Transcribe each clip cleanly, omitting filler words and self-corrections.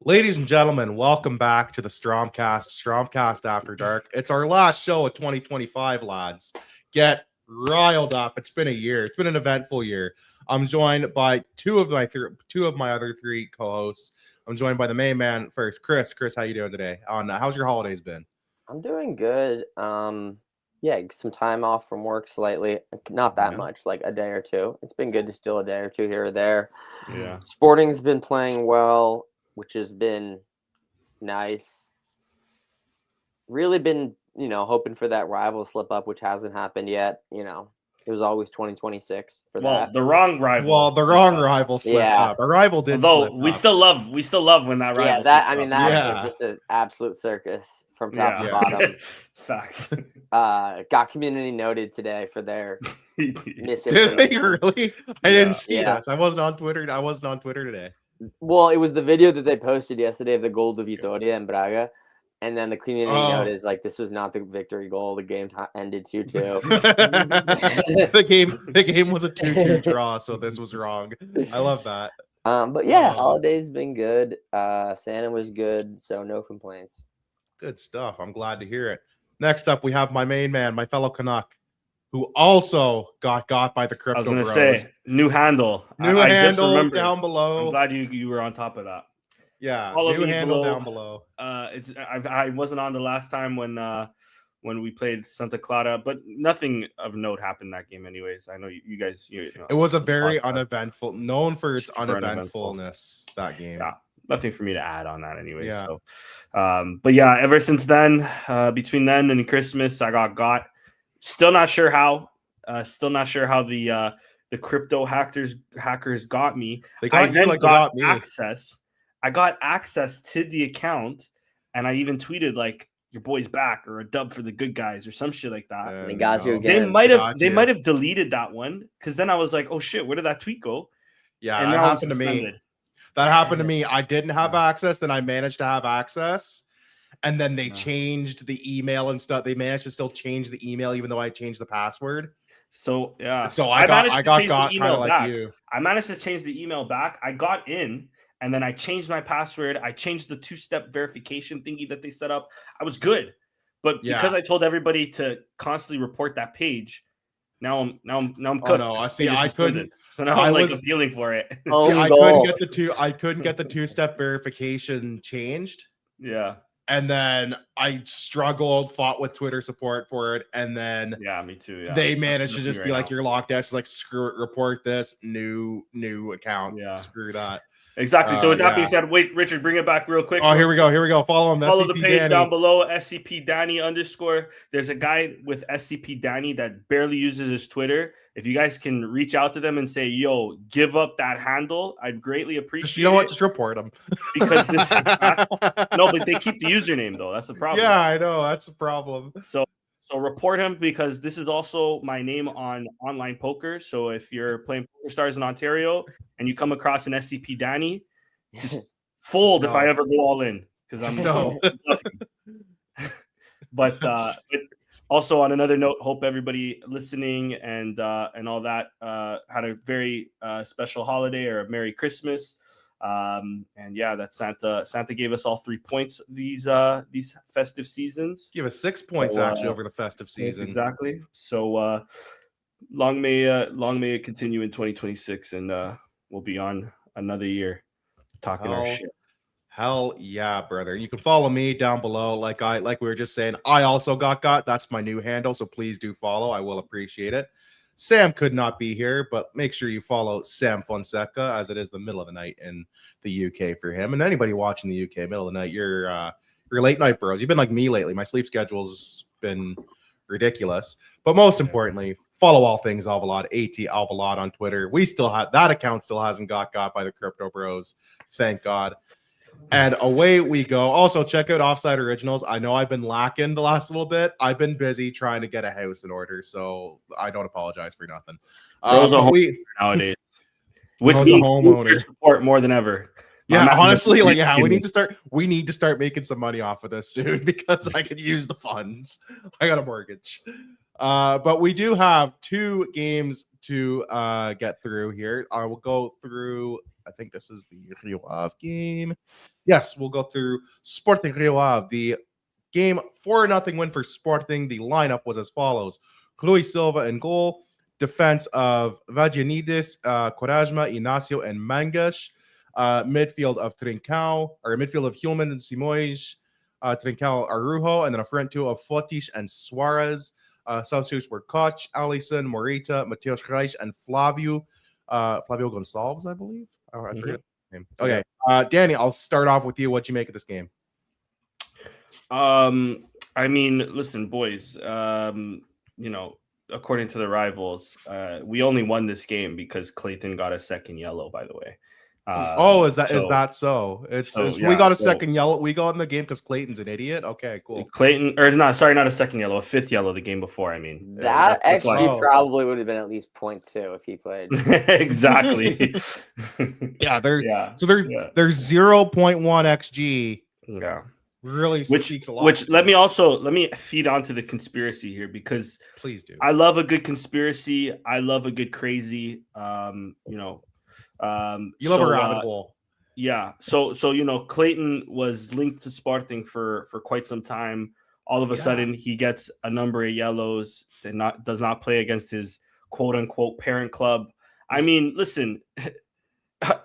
Ladies and gentlemen, welcome back to the Strompcast After Dark. It's our last show of 2025, lads. Get riled up. It's been a year. It's been an eventful year. I'm joined by two of my other three co-hosts. I'm joined by the main man first, Chris. Chris, how you doing today? How's your holidays been? I'm doing good. Yeah, some time off from work slightly. Not that much, like a day or two. It's been good to steal a day or two here or there. Yeah. Sporting's been playing well, which has been nice. Really been, hoping for that rival slip up, which hasn't happened yet. It was always 2026 for that. The wrong rival. Well, the wrong rival slipped up. A rival did slip we up. still love when that rival. Yeah, that's just an absolute circus from top to bottom. Facts. Got community noted today for their misinformation. Did they really? I didn't see this. I wasn't on Twitter. I wasn't on Twitter today. Well, it was the video that they posted yesterday of the goal to Vitória and Braga. And then the community note is like, this was not the victory goal. The game ended 2-2. the game was a 2-2 draw, so this was wrong. I love that. But yeah, holidays been good. Santa was good, so no complaints. Good stuff. I'm glad to hear it. Next up, we have my main man, my fellow Canuck, who also got by the crypto. I was going to say new handle. I just down below. I'm glad you were on top of that. Yeah, follow new handle down below. I wasn't on the last time when we played Santa Clara, but nothing of note happened that game. Anyways, I know you guys. It was a very uneventful, known for its uneventfulness. That game. Yeah, nothing for me to add on that. Anyways, so, but yeah, ever since then, between then and Christmas, I got. Still not sure how. Still not sure how the crypto hackers got me. Got access. I got access to the account, and I even tweeted like "your boy's back" or "a dub for the good guys" or some shit like that. They got you again. They might have deleted that one because then I was like, "Oh shit, where did that tweet go?" Yeah, and that happened to me. That happened to me. I didn't have access, then I managed to have access, and then they changed the email and stuff. They managed to still change the email even though I changed the password. So yeah, so I got kind of like you. I managed to change the email back. I got in. And then I changed my password. I changed the 2-step verification thingy that they set up. I was good, but because I told everybody to constantly report that page, now I'm cooked. Oh, no, I couldn't. So now I'm appealing for it. I couldn't get the 2-step verification changed. Yeah. And then I struggled, fought with Twitter support for it, and then me too. Yeah, they managed to just be like, "You're locked out." It's like, screw it, report this new account. Yeah, screw that. Exactly. So with that being said, wait, Richard, bring it back real quick. Oh, here we go. Follow him. Follow SCP the page Danny. down below, SCP Danny _. There's a guy with SCP Danny that barely uses his Twitter. If you guys can reach out to them and say, "Yo, give up that handle," I'd greatly appreciate it. You know what? Just report them. Because this no, but they keep the username though. That's the problem. Yeah, I know. That's the problem. So report him because this is also my name on online poker. So if you're playing Poker Stars in Ontario and you come across an SCP Danny, just fold if I ever go all in because I'm But also on another note, hope everybody listening and all that had a very special holiday or a Merry Christmas. And yeah, that Santa gave us all 3 points these festive seasons. Give us 6 points actually over the festive season. Exactly. So long may it continue in 2026, and we'll be on another year talking our shit. Hell yeah, brother. You can follow me down below. Like we were just saying, I also got. That's my new handle, so please do follow. I will appreciate it. Sam could not be here, but make sure you follow Sam Fonseca as it is the middle of the night in the UK for him. And anybody watching the UK, middle of the night, you're late night bros. You've been like me lately. My sleep schedule's been ridiculous. But most importantly, follow all things Alvalade, AT Alvalade on Twitter. We still have that account still hasn't got by the crypto bros. Thank God. And away we go. Also, check out Offside Originals. I know I've been lacking the last little bit. I've been busy trying to get a house in order, so I don't apologize for nothing. Nowadays, which means homeowner support more than ever. Yeah, Imagine honestly, if- like, yeah, we need to start making some money off of this soon because I could use the funds. I got a mortgage. But we do have 2 games to get through here. I will go through, I think this is the Rio Ave game. Yes, we'll go through Sporting Rio Ave. The game 4-0 win for Sporting. The lineup was as follows: Rui Silva in goal, defense of Vagianidis, Quaresma, Inacio, and Mangas. Midfield of Trincao, or midfield of Hillman and Simões, Trincao, Arujo, and then a front two of Fotis and Suarez. Substitutes were Koch, Alisson, Morita, Mateus Reis, and Flavio Gonçalves, I believe. Oh, I forget his name. Okay, Danny, I'll start off with you. What'd you make of this game? I mean, listen, boys. According to the rivals, we only won this game because Clayton got a second yellow. By the way. Is that so? We got a second yellow. We got in the game because Clayton's an idiot. Okay, cool. Clayton, or not a second yellow, a 5th yellow the game before. I mean, that XG probably would have been at least 0.2 if he played. Exactly. So there's 0.1 XG. Yeah. Really speaks a lot. Which let me feed onto the conspiracy here, because please do. I love a good conspiracy. I love a good crazy. You love a rabbit hole. Yeah. So Clayton was linked to Sporting for quite some time. All of a sudden he gets a number of yellows, does not play against his quote unquote parent club. I mean, listen,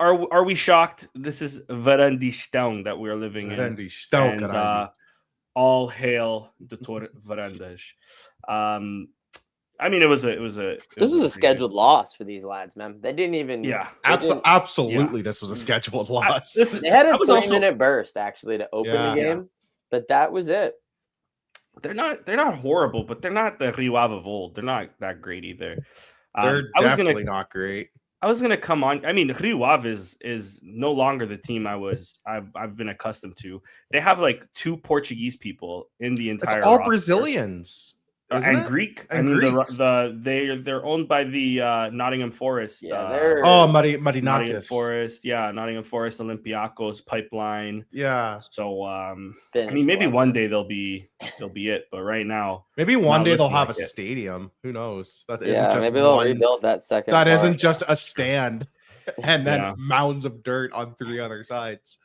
are we shocked? This is Verandistão that we're living in. And all hail the Tor Varandas. I mean, this was a scheduled loss for these lads, man. They didn't even. Yeah, absolutely. Yeah. This was a scheduled loss. They had a 3-minute burst actually to open the game, but that was it. They're not horrible, but they're not the Rio Ave of old. They're not that great either. They're definitely not great. I was gonna come on. I mean, Rio Ave is no longer the team I've been accustomed to. They have like 2 Portuguese people in the entire. It's all roster. Brazilians. And Greek. And Greeks. They're owned by the Nottingham Forest. Marinakis Forest. Yeah, Nottingham Forest, Olympiacos, Pipeline. Yeah. So I mean, maybe one day they'll be it, but right now, maybe one day they'll have a stadium. Who knows? Maybe they'll rebuild that second. That isn't just a stand and then mounds of dirt on 3 other sides.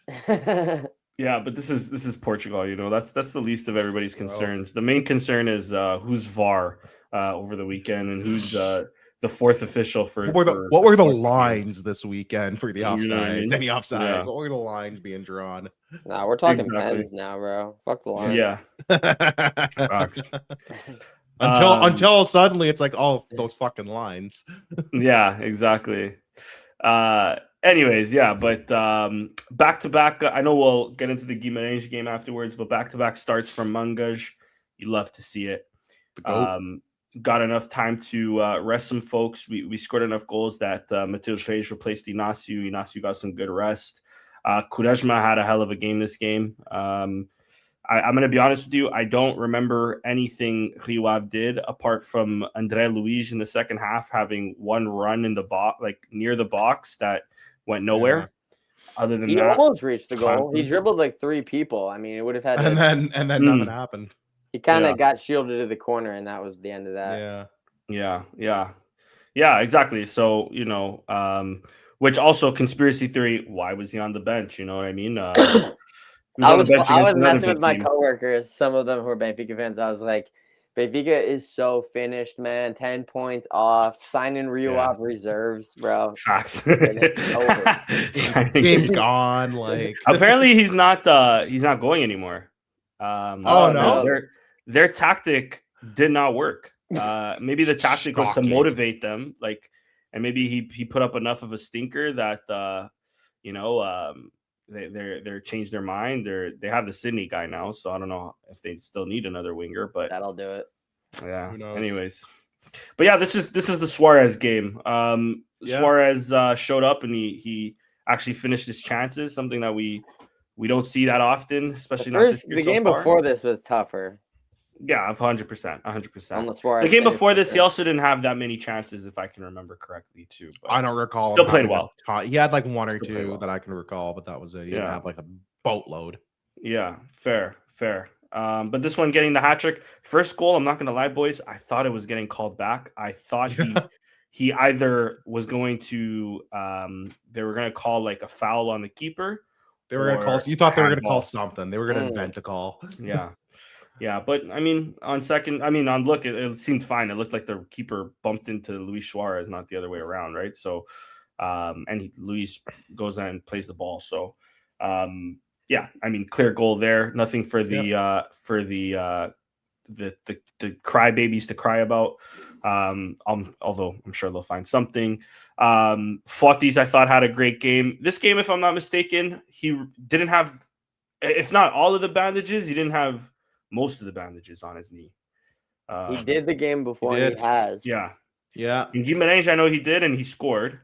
Yeah, but this is Portugal, That's the least of everybody's concerns. The main concern is who's VAR over the weekend and who's the 4th official for. What were the lines this weekend for the offside? Any offside? Yeah. What were the lines being drawn? Nah, we're talking pens now, bro. Fuck the line. Yeah. until suddenly it's like, oh, those fucking lines. Yeah, exactly. Anyways, but back to back. I know we'll get into the Guimarães game afterwards, but back to back starts from Mangas. You love to see it. Got enough time to rest some folks. We scored enough goals that Mateus Reis replaced Inacio. Inacio got some good rest. Quaresma had a hell of a game this game. I'm going to be honest with you. I don't remember anything Rio Ave did apart from André Luiz in the second half having one run in the box, like near the box, that went nowhere. Other than he that, almost reached the goal. He dribbled like 3 people. I mean, it would have had. And then nothing happened. He kind of got shielded to the corner, and that was the end of that. Yeah, exactly. So which also conspiracy theory. Why was he on the bench? You know what I mean? I was messing with my coworkers, some of them who are Benfica fans. I was like, Benfica is so finished, man. 10 points off. Signing Rio Ave reserves, bro. Facts. Game's gone. Like, apparently he's not going anymore. Their tactic did not work. Maybe the tactic was to motivate them, like, and maybe he put up enough of a stinker that they're changed their mind. They have the Sydney guy now, so I don't know if they still need another winger, but that'll do it. Yeah. Anyways, but yeah, this is the Suarez game. Suarez showed up and he actually finished his chances, something that we don't see that often, especially the game before this was tougher. Yeah, 100%, 100%. Unless Suarez The game finished before the this, he third. also didn't have that many chances, if I can remember correctly, too. But I don't recall. Still him played having a well. ton. He had like one or Still played two well. that I can recall, but that was it. He didn't Yeah. have like a boatload. Yeah, fair. But this one getting the hat trick, first goal. I'm not gonna lie, boys. I thought it was getting called back. I thought he either was going to they were gonna call like a foul on the keeper. They were gonna call. You thought they were gonna call something. They were gonna invent a call. Yeah. But I mean, on look, it seemed fine. It looked like the keeper bumped into Luis Suarez, not the other way around, right? So, and Luis goes in and plays the ball. So, yeah, I mean, clear goal there. Nothing for the crybabies to cry about. Although I'm sure they'll find something. Fotis, I thought, had a great game. This game, if I'm not mistaken, he didn't have, if not all of the bandages, he didn't have most of the bandages on his knee. He did the game before. He has. Yeah. In Guimarães, I know he did, and he scored.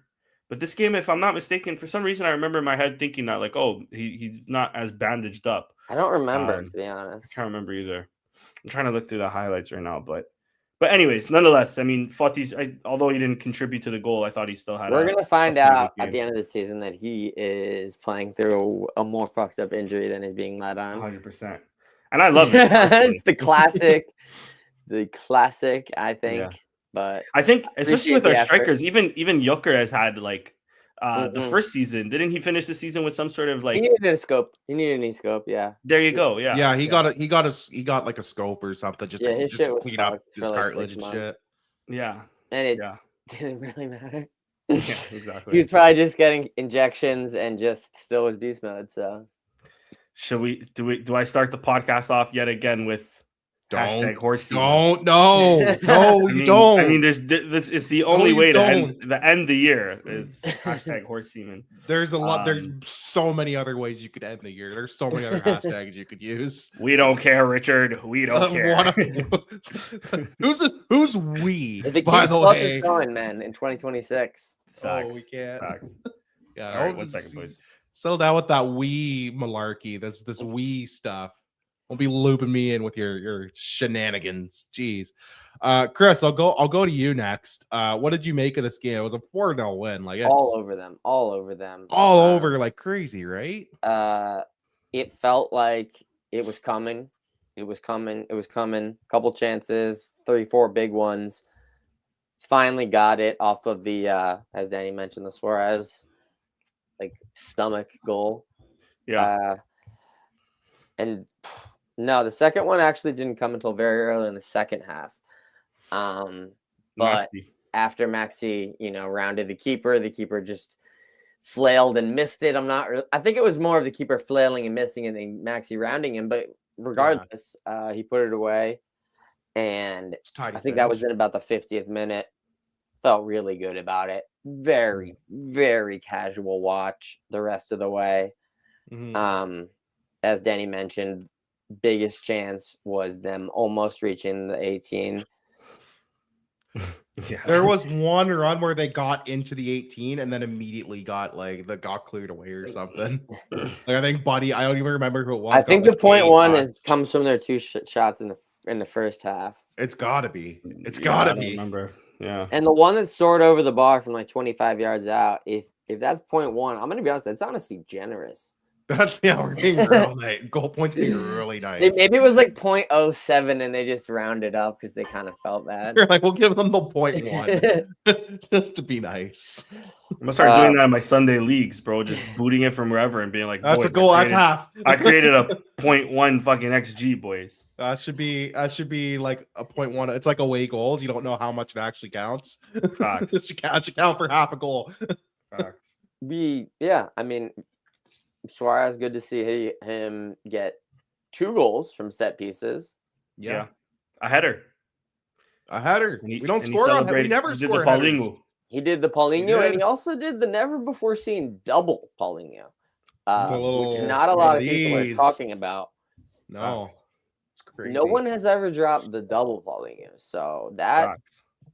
But this game, if I'm not mistaken, for some reason I remember in my head thinking that, like, oh, he's not as bandaged up. I don't remember, to be honest. I can't remember either. I'm trying to look through the highlights right now, but anyways, nonetheless, I mean, Fotis, although he didn't contribute to the goal, I thought he still had. We're gonna find out at the end of the season that he is playing through a more fucked up injury than is being led on. 100%. And I love it. It's the classic, I think. Yeah. But I think, especially with our strikers, even Joker has had like the first season. Didn't he finish the season with some sort of like? He needed a scope. He needed a knee scope. Yeah. There you go. Yeah. Yeah. He got like a scope or something just to clean up his cartilage and shit. Yeah. And it didn't really matter. Yeah, exactly. He was probably just getting injections and just still was beast mode. So, do I start the podcast off yet again with? Hashtag horse semen. No, you don't. I mean, this is the only way to end the year. It's hashtag horse semen. There's a lot. There's so many other ways you could end the year. There's so many other hashtags you could use. We don't care, Richard. We don't care. Who's we? If it keeps going, man, in 2026. Facts. We can't. Facts. Yeah. All right, 1 second, please. Settle down with that we malarkey. This we stuff. Don't be looping me in with your shenanigans. Jeez. Chris, I'll go to you next. What did you make of this game? It was a 4-0 win. Like all over them. All over like crazy, right? It felt like it was coming. Couple chances, 3-4 big ones. Finally got it off of the as Danny mentioned, the Suarez like stomach goal. Yeah. And no, the second one actually didn't come until very early in the second half. But after Maxi, rounded the keeper just flailed and missed it. I think it was more of the keeper flailing and missing and then Maxi rounding him. But regardless, he put it away. And I think that was in about the 50th minute. Felt really good about it. Very, very casual watch the rest of the way. Mm-hmm. As Danny mentioned, biggest chance was them almost reaching the 18. Yeah. There was one run where they got into the 18 and then immediately got cleared away or something. I think Buddy, I don't even remember who it was. I think the point one comes from their two shots in the first half. It's gotta be. It's gotta be. Remember. Yeah. And the one that soared over the bar from like 25 yards out, if that's point one, I'm gonna be honest, that's honestly generous. We're being real nice. Goal points being really nice. Maybe it was like 0.07 and they just rounded up because they kind of felt bad. You're like, we'll give them the 0.1 just to be nice. I'm gonna start doing that in my Sunday leagues, bro. Just booting it from wherever and being like, that's a goal. That's half. I created a 0.1 fucking XG, boys. That should be like a 0.1. It's like away goals. You don't know how much it actually counts. Facts. It should count for half a goal. Facts. I mean, Suarez, good to see him get 2 goals from set pieces. Yeah. A header. We don't score on it. We never score headers. He did the Paulinho, and he also did the never before seen double Paulinho, which not a lot of people are talking about. No, it's crazy. No one has ever dropped the double Paulinho, so that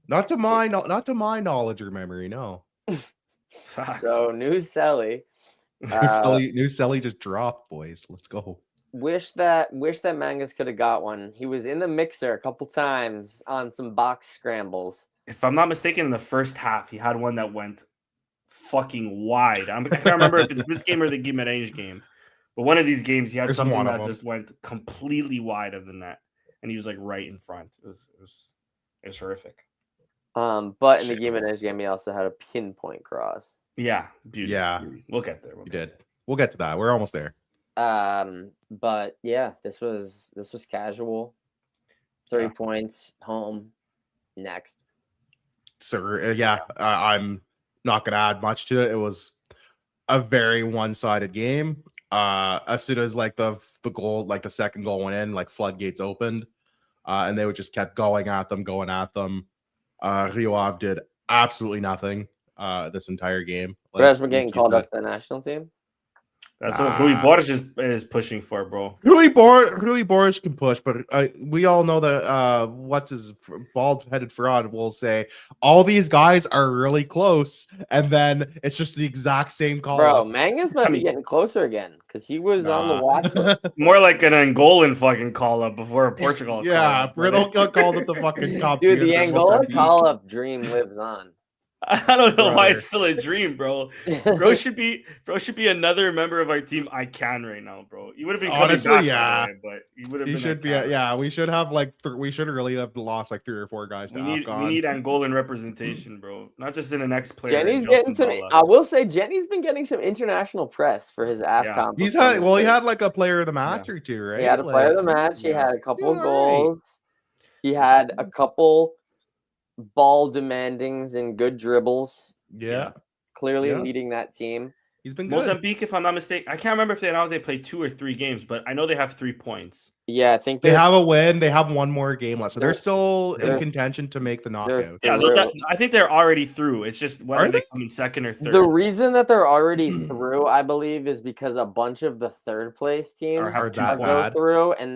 not to my knowledge or memory. No. So new Selly. New Selly just dropped, boys. Let's go. Wish that Mangas could have got one. He was in the mixer a couple times on some box scrambles. If I'm not mistaken, in the first half, he had one that went fucking wide. I can't remember if it's this game or the Guimarães game, but one of these games, he had something that just went completely wide of the net, and he was like right in front. It was horrific. But in the Guimarães game, he also had a pinpoint cross. Yeah, beauty. Yeah, beauty. We'll get there. We'll get to that. We're almost there. But yeah, this was casual. 3 points home. Next. So I'm not gonna add much to it. It was a very one-sided game. As soon as like the goal, like the second goal went in, like floodgates opened, and they would just kept going at them. Rio Ave did absolutely nothing this entire game. But as we're getting called up to the national team. That's what Rui Borges is pushing for, bro. Rui Borges can push, but we all know that what's his bald-headed fraud will say all these guys are really close, and then it's just the exact same call. Bro, Mangas might be getting closer again because he was on the watch list. More like an Angolan fucking call up before a Portugal. Yeah, we don't get called at the fucking top. Dude, the Angola call up dream lives on. I don't know why it's still a dream, bro. Bro should be another member of our team. I can right now, bro. You would have been honestly, back, but he would have. He should be. We should have like we should really have lost like 3 or 4 guys. We need Angolan representation, bro. Not just in the next player. Jenny's getting some. I will say Jenny's been getting some international press for his AFCON. He's had. Well, he had like a player of the match or two, right? He had a player of the match. He had a couple goals. Right. He had a couple ball demandings and good dribbles. Yeah. Clearly leading that team. He's been good. Mozambique, if I'm not mistaken. I can't remember if they play 2 or 3 games, but I know they have 3 points. Yeah, I think they have a win. They have 1 more game left. So they're still in contention to make the knockout. Yeah, I think they're already through. It's just whether they come in second or third. The reason that they're already through, I believe, is because a bunch of the third place teams go through, and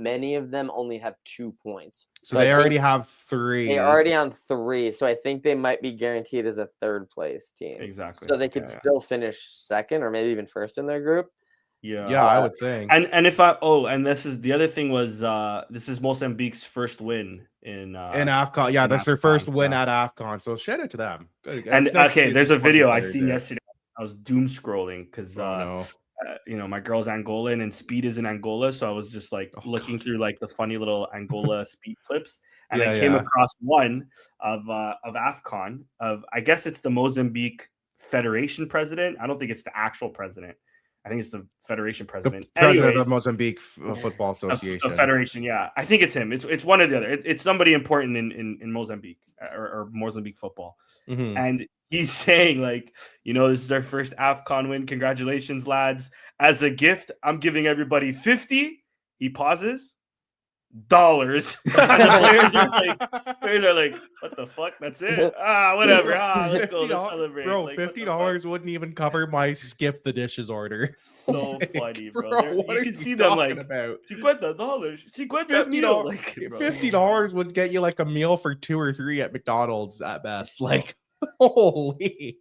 many of them only have 2 points. So they already have 3. They're already on 3. So I think they might be guaranteed as a third place team. Exactly. So they could still finish second or maybe even first in their group. Yeah, I would think. And if this is the other thing was this is Mozambique's first win in AFCON. Yeah, that's their first win at AFCON. So shout out to them. And there's a video I seen yesterday. I was doom scrolling because my girl's Angolan and Speed is in Angola, so I was just like looking through like the funny little Angola Speed clips, and I came across one of AFCON of, I guess it's the Mozambique Federation president. I don't think it's the actual president. I think it's the federation president. The president of Mozambique Football Association. The federation, yeah. I think it's him. It's one or the other. It's somebody important in Mozambique or Mozambique football. Mm-hmm. And he's saying, like, this is our first AFCON win. Congratulations, lads. As a gift, I'm giving everybody 50. He pauses. Dollars. And the players are like, what the fuck? That's it? Whatever. Let's go. Let's celebrate. Bro, $50 wouldn't even cover my skip the dishes order. So funny, bro. You can see them like about? $50. $50 would get you like a meal for 2 or 3 at McDonald's at best. Like, holy.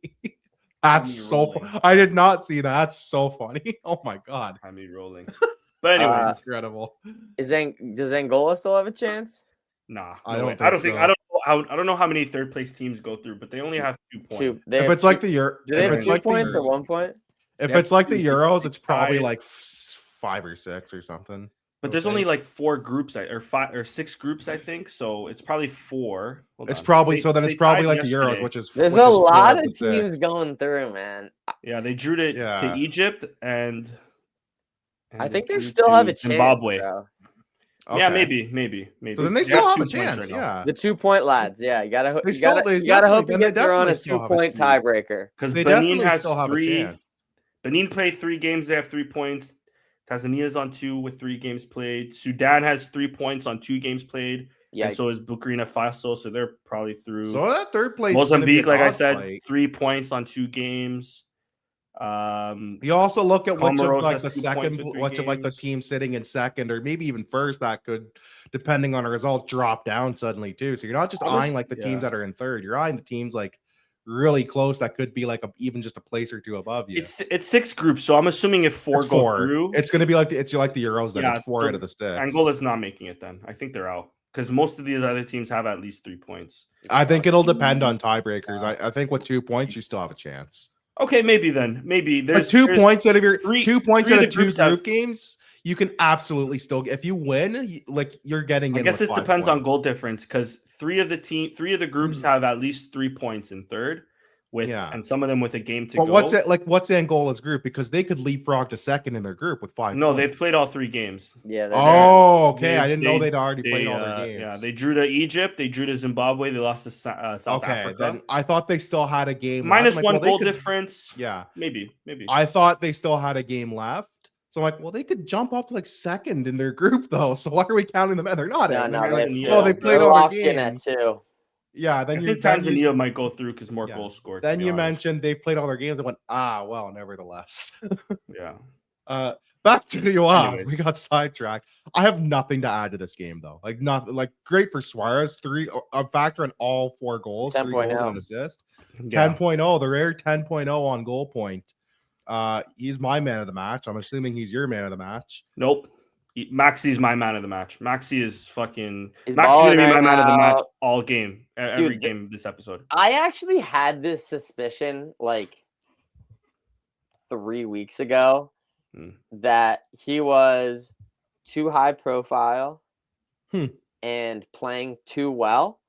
That's so funny. I did not see that. That's so funny. Oh my god. I'm rolling. But anyways, incredible. Does Angola still have a chance? Nah, I don't know how many third place teams go through, but they only have 2 points. If it's like the Euro, do they have 2 points or 1 point? If it's like the Euros, it's probably like 5 or 6 or something. But there's only like 4 groups or 5 or 6 groups, I think. So it's probably 4. It's probably it's probably like the Euros, which is there's a lot of teams going through, man. Yeah, they drew to Egypt and I think they still have a chance. Zimbabwe. Okay. Yeah, maybe. So then they still have a chance. Yeah, the 2 point lads. Yeah, you gotta hope you get there on a 2 point tiebreaker because Benin has 3. Benin played 3 games. They have 3 points. Tanzania's on 2 with 3 games played. Sudan has 3 points on 2 games played. Yeah, and so is Burkina Faso. So they're probably through. So that third place. Mozambique, like I said, 3 points on 2 games. You also look at which of like the second, which of like the team sitting in second or maybe even first that could, depending on a result, drop down suddenly too. So you're not just eyeing like the teams that are in third. You're eyeing the teams like really close that could be like even just a place or two above you. It's 6 groups, so I'm assuming if 4 It's go 4. through, It's going to be like the Euros. Then it's 4 so out of the 6. Angola's not making it. Then I think they're out because most of these other teams have at least 3 points. I think it'll depend on tiebreakers. I think with 2 points, you still have a chance. Okay, maybe there's 2 points out of your 2 points out of 2 group have, games. You can absolutely still if you win, you're getting. I guess it depends on goal difference because 3 of the groups have at least 3 points in third, and some of them with a game to go. What's Angola's group? Because they could leapfrog to second in their group with 5. No, points. they've played all 3 games. Yeah. Okay. I didn't know they'd already played all their games. Yeah, they drew to Egypt. They drew to Zimbabwe. They lost to South Africa. Then I thought they still had a game. Minus left. 1 goal difference. Yeah, maybe. I thought they still had a game left. So I'm like, well, they could jump up to like second in their group though. So why are we counting them in? They're not. They played all their games too. Yeah, then I think Tanzania might go through because more goals scored. Then you mentioned they played all their games and went, well, nevertheless. Yeah. Back to Rio Ave. We got sidetracked. I have nothing to add to this game though. Like nothing. Like great for Suarez. A factor in all 4 goals. 3 goals and an assist. 10.0. The rare 10.0 on goal point. He's my man of the match. I'm assuming he's your man of the match. Nope. Maxi's my man of the match. Maxi is fucking. Maxi's gonna be my man of the match all game, every game this episode. I actually had this suspicion like 3 weeks ago that he was too high profile and playing too well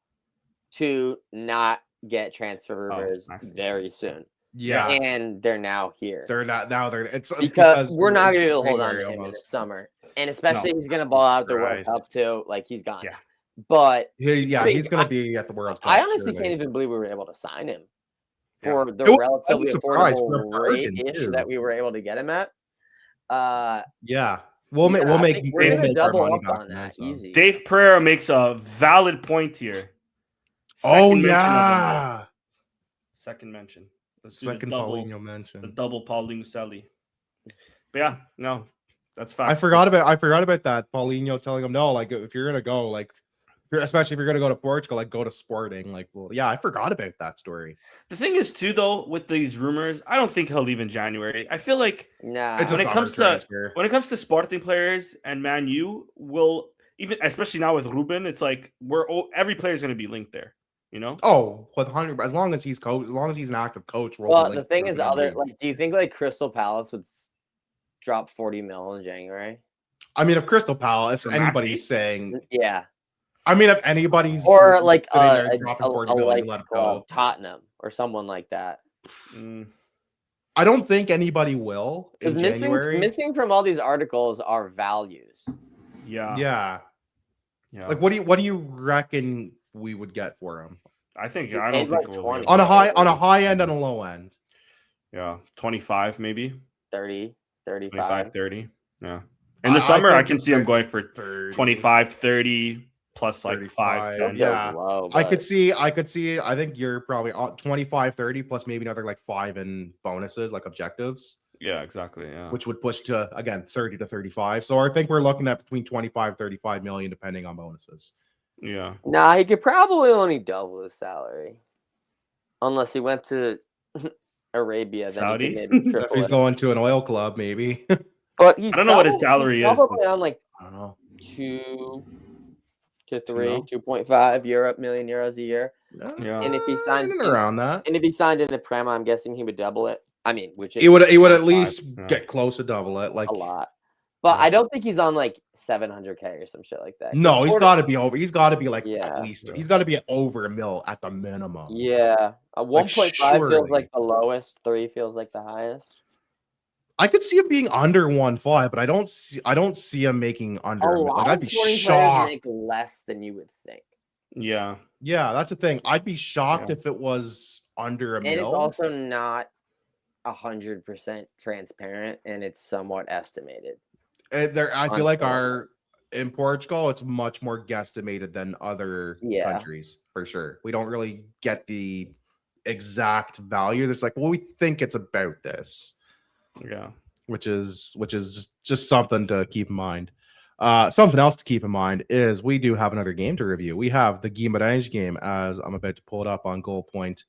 to not get transfer rumors very soon. Yeah, and they're now here. They're not now. It's because we're not going to be able to hold on to him in the summer, and especially he's going to ball out the World Cup too. Like he's gone. Yeah, but he's going to be at the World Cup. I honestly can't even believe we were able to sign him for the relatively affordable rate-ish that we were able to get him at. We'll make we're gonna double up on that. Easy. Dave Pereira makes a valid point here. Second mention. Second Paulinho mention. The double Paulinho Selly. But yeah, no, that's fast. I forgot about that. Paulinho telling him no, like if you're gonna go, like especially if you're gonna go to Portugal, like go to Sporting. Like, well, yeah, I forgot about that story. The thing is too, though, with these rumors, I don't think he'll leave in January. I feel like when it comes to Sporting players and Man U will even, especially now with Ruben, it's like every player is gonna be linked there. You know? Oh, with 100, as long as he's an active coach. Well, the thing is, do you think like Crystal Palace would drop 40 mil in January? I mean, if Crystal Palace, if anybody's saying, I mean, if anybody's or like dropping 40 mil, like let him go. Tottenham or someone like that. I don't think anybody will. Because missing from all these articles are values. Yeah. Like, what do you reckon we would get for him? I don't think 20 on a high end and a low end. Yeah, 25 maybe. 30, 35. 25, 30. Yeah. In the summer, I can see him going for 30. 25, 30 plus like 5, 10. Yeah. Low, I could see. I think you're probably 25, 30 plus maybe another like 5 in bonuses, like objectives. Yeah, exactly. Yeah. Which would push to, again, 30 to 35. So I think we're looking at between 25, 35 million, depending on bonuses. Yeah. Nah, he could probably only double his salary. Unless he went to Arabia. Saudi? Then he could maybe if he's going to an oil club, maybe. But I don't know what his salary is. Probably on like I don't know. 2 to 3, 2.5 million euros a year. Yeah. And if he signed around that. And if he signed in the Prem, I'm guessing he would double it. I mean, he would at least get close to double it, like a lot. But I don't think he's on like 700K or some shit like that. No, he's got to be over. He's got to be like at least. He's got to be over $1 million at the minimum. Yeah, 1.5 feels like the lowest. 3 feels like the highest. I could see him being under 1.5, but I don't see him making under. Like, I'd be shocked. Make less than you would think. Yeah, that's the thing. I'd be shocked if it was under $1 million. And it's also not 100% transparent, and it's somewhat estimated. I feel like in Portugal, it's much more guesstimated than other countries for sure. We don't really get the exact value. It's like, well, we think it's about this. Yeah, which is just something to keep in mind. Something else to keep in mind is we do have another game to review. We have the Guimarães game, as I'm about to pull it up on Goal Point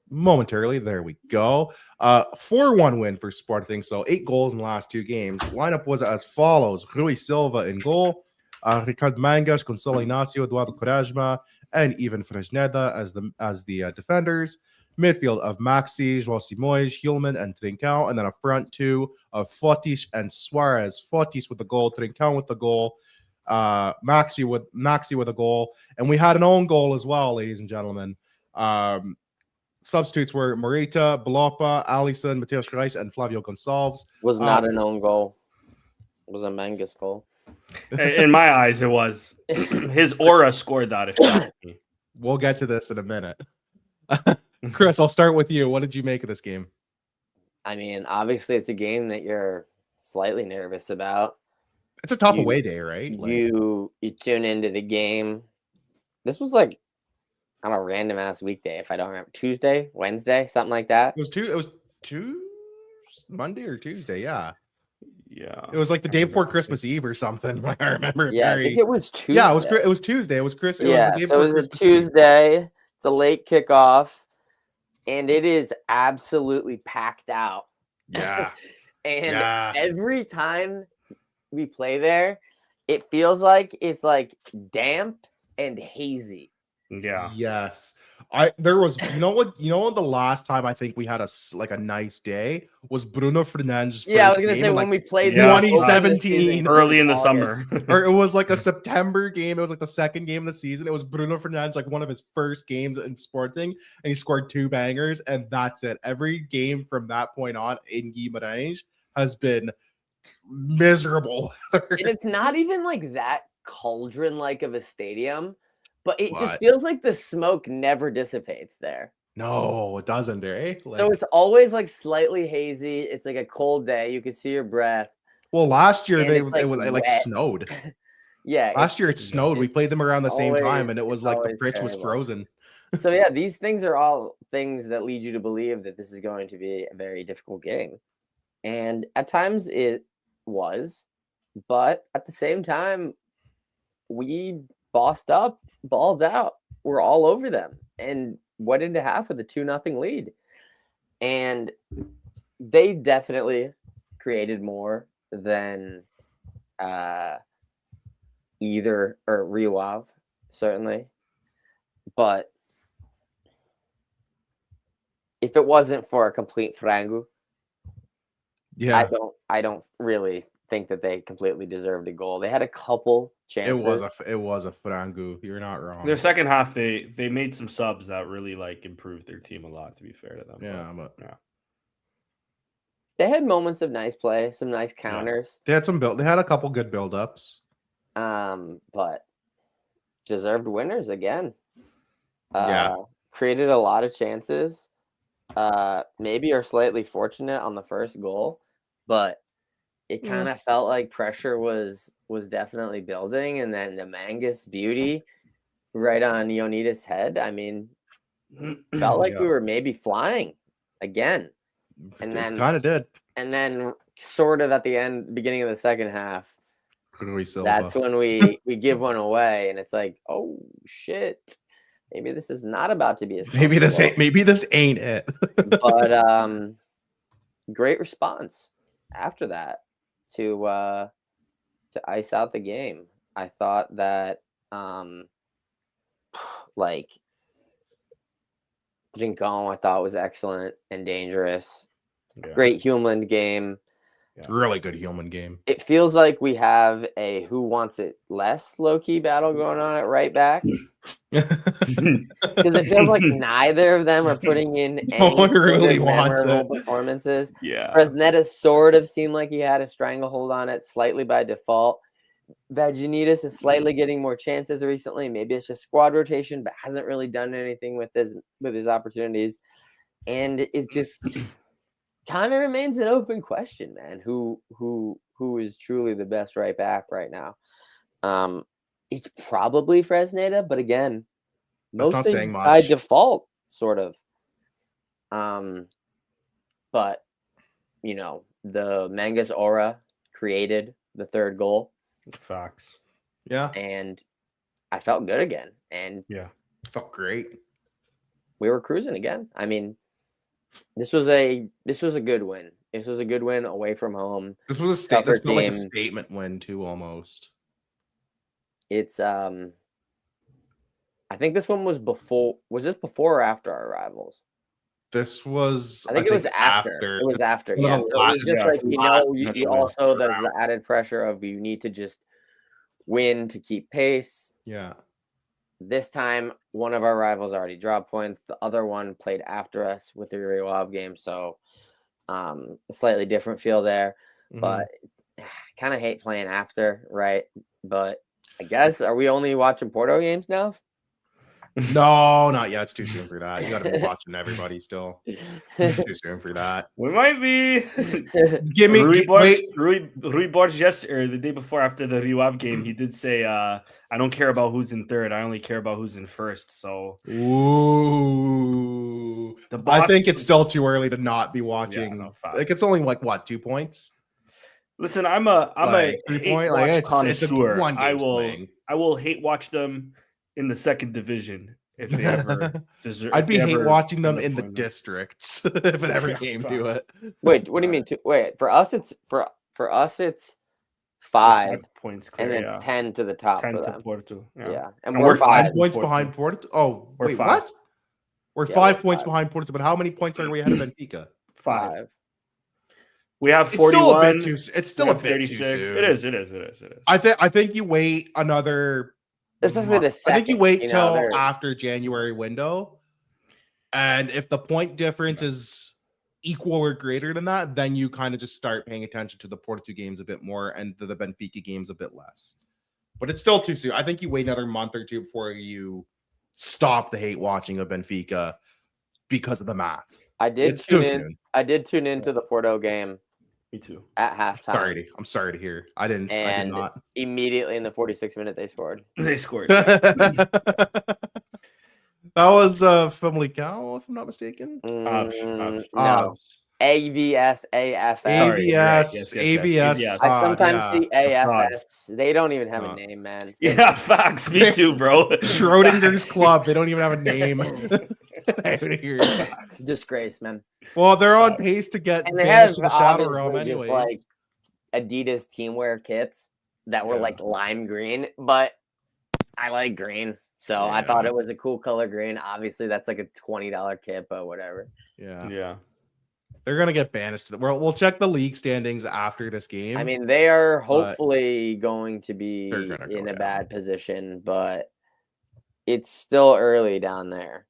momentarily. There we go. 4-1 win for Sporting. So 8 goals in the last 2 games. Lineup was as follows: Rui Silva in goal, Ricardo Mangas, Gonçalo Inácio, Eduardo Quaresma, and even Fresneda as the defenders. Midfield of Maxi, João Simões, Hillman, and Trincão, and then a front 2 of Fortis and Suarez. Fortis with the goal, Trincão with the goal, Maxi with a goal, and we had an own goal as well, ladies and gentlemen. Substitutes were Morita, Belopa, Alisson, Mateus Reis, and Flavio Gonçalves. Was not an own goal. It was a Mangus goal. In my eyes, it was. His aura scored that. If you ask me. We'll get to this in a minute. Chris, I'll start with you. What did you make of this game? I mean, obviously, it's a game that you're slightly nervous about. It's a tough away day, right? You tune into the game. This was like on a random ass weekday, if I don't remember. Tuesday, Wednesday, something like that. It was Monday or Tuesday, yeah. Yeah. It was like the day before Christmas Eve or something. I remember. Yeah, I think it was Tuesday. Yeah, it was Tuesday. It was Chris. It was the day so it was a Tuesday. Eve. It's a late kickoff, and it is absolutely packed out. Yeah. And every time we play there, it feels like it's like damp and hazy. Yeah. Yes. There was the last time I think we had a nice day was Bruno Fernandes. Yeah, I was gonna say when we played 2017 early in the summer, or it was like a September game. It was like the second game of the season. It was Bruno Fernandes, like one of his first games in Sporting, and he scored 2 bangers, and that's it. Every game from that point on in Guimarães has been miserable. And it's not even like that cauldron like of a stadium. But it just feels like the smoke never dissipates there. No, it doesn't, eh? So it's always like slightly hazy. It's like a cold day. You can see your breath. Well, last year it snowed. Yeah. Last year it snowed. We played them around the same time, and it was like the pitch was frozen. So yeah, these things are all things that lead you to believe that this is going to be a very difficult game. And at times it was, but at the same time, we bossed up, balls out. We're all over them and went into half with a 2-0 lead. And they definitely created more than Rio Ave, certainly. But if it wasn't for a complete frango, I don't really think that they completely deserved a goal. They had a couple chances. It was a frango. You're not wrong. Their second half, they made some subs that really improved their team a lot. To be fair to them, yeah. They had moments of nice play, some nice counters. Yeah. They had a couple good build-ups. But deserved winners again. Created a lot of chances. Maybe are slightly fortunate on the first goal, but it kind of felt like pressure was definitely building, and then the Mangus beauty right on Leonidas' head. I mean, felt like we were maybe flying again, and then kind of did. And then sort of at the beginning of the second half, that's when we give one away, and it's like, oh shit, maybe this is not about to be as maybe this ain't it. But great response after that to ice out the game. I thought that Trincão I thought was excellent and dangerous. Yeah. Great Hillman game. Yeah. Really good Hillman game. It feels like we have a who wants it less low-key battle going on at right back. Because it feels like neither of them are putting in any really memorable performances. Yeah. Fresneda sort of seemed like he had a stranglehold on it slightly by default. Vaginitas is slightly getting more chances recently. Maybe it's just squad rotation, but hasn't really done anything with his opportunities. And it just kind of remains an open question, man. Who is truly the best right back right now? It's probably Fresneda, but again, mostly by default, sort of. But the Mangus aura created the third goal. Facts. Yeah. And I felt good again. And felt great. we were cruising again. I mean, this was a good win. This was a good win away from home. This was a Tougher this felt like a team. statement win too, almost. It's I think this one was before. Was this before or after our arrivals? This was. I think it was after. It was after. Yeah. So it was just like you also the added pressure of you need to just win to keep pace. Yeah. This time, one of our rivals already dropped points. The other one played after us with the Rio Ave game, so a slightly different feel there. Mm-hmm. But I kind of hate playing after, right? But I guess, are we only watching Porto games now? No, not yet. It's too soon for that. You got to be watching everybody still. Too soon for that. We might be. Give me Rui Borges yesterday, or the day before after the Rio Ave game, he did say, "I don't care about who's in third. I only care about who's in first." So, ooh, I think it's still too early to not be watching. Yeah, like it's only like what, 2 points? Listen, I'm a 3-point. Like connoisseur. I I will hate watch them in the second division if they ever deserve. I'd be hate watching them in the districts if it ever came to it. Wait, what do you mean? Wait, for us it's 5 points clear, and it's 10 to the top. 10 for to them. Porto. Yeah, and we're 5 points behind Porto. Oh, we're wait, 5. what? We're 5 points behind Porto, but how many points are we ahead of Benfica? 5. We have 41. It's still a bit 36. too soon. It is. I think you wait another. Especially the second. I think you wait till after January window, and if the point difference is equal or greater than that, then you kind of just start paying attention to the Porto games a bit more and the Benfica games a bit less. But it's still too soon. I think you wait another month or two before you stop the hate watching of Benfica because of the math. I did tune into the Porto game. Me too. At halftime. I'm sorry to hear. I did not. Immediately in the 46th minute, they scored. That was Famalicão, if I'm not mistaken. No. AVS, AFS. AVS. I sometimes see AFS. They don't even have a name, man. Yeah, facts. Me too, bro. Schrodinger's club. They don't even have a name. Disgrace, man. Well, they're on pace to get banished to the Shadow Realm anyways. Like Adidas teamwear kits that were like lime green, but I like green. So I thought it was a cool color green. Obviously, that's like a $20 kit, but whatever. Yeah. They're gonna get banished. We'll check the league standings after this game. I mean, they are hopefully going to be in a bad position, but it's still early down there.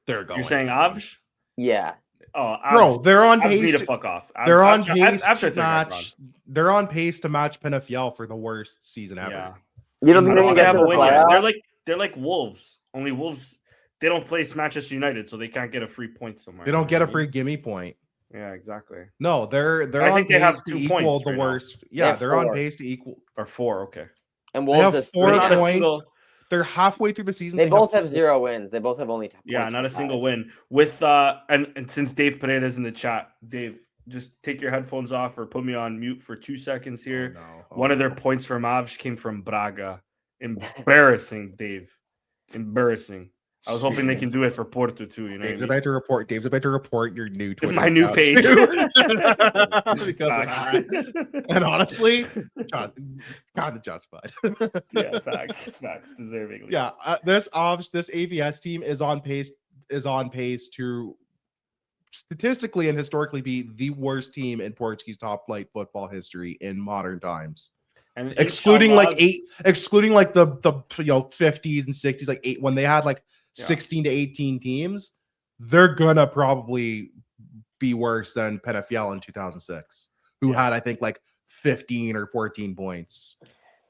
They're going. You're saying Avs? Yeah. Oh, bro, they're on pace. Need to fuck off. They're on pace to match. They're on pace to match Penafiel for the worst season ever. Yeah. You don't think they can get to the playoff? They're like Wolves. Only Wolves. They don't place Manchester United, so they can't get a free point somewhere. They don't get a free gimme point. Yeah, exactly. No, they're I on think they pace have to 2 equal points the right worst. now. Yeah, they're on pace to equal or 4. Okay. And Wolves have 4 points. They're halfway through the season. They both have 0 wins. They both have only 2 points. Yeah, not a single win. With and since Dave Pereira's in the chat, Dave, just take your headphones off or put me on mute for 2 seconds here. One of their points from Avs came from Braga. Embarrassing, Dave. Embarrassing. I was hoping they can do it for Porto too. You know, Dave's about to report your new Twitter. My new page. Because of that. And honestly, kind of justified. Yeah, facts, deservingly. Yeah, this AVS team is on pace to statistically and historically be the worst team in Portuguese top flight football history in modern times. And excluding the 50s and 60s, like 8 when they had like 16 to 18 teams, they're gonna probably be worse than Penafiel in 2006, who had I think like 15 or 14 points.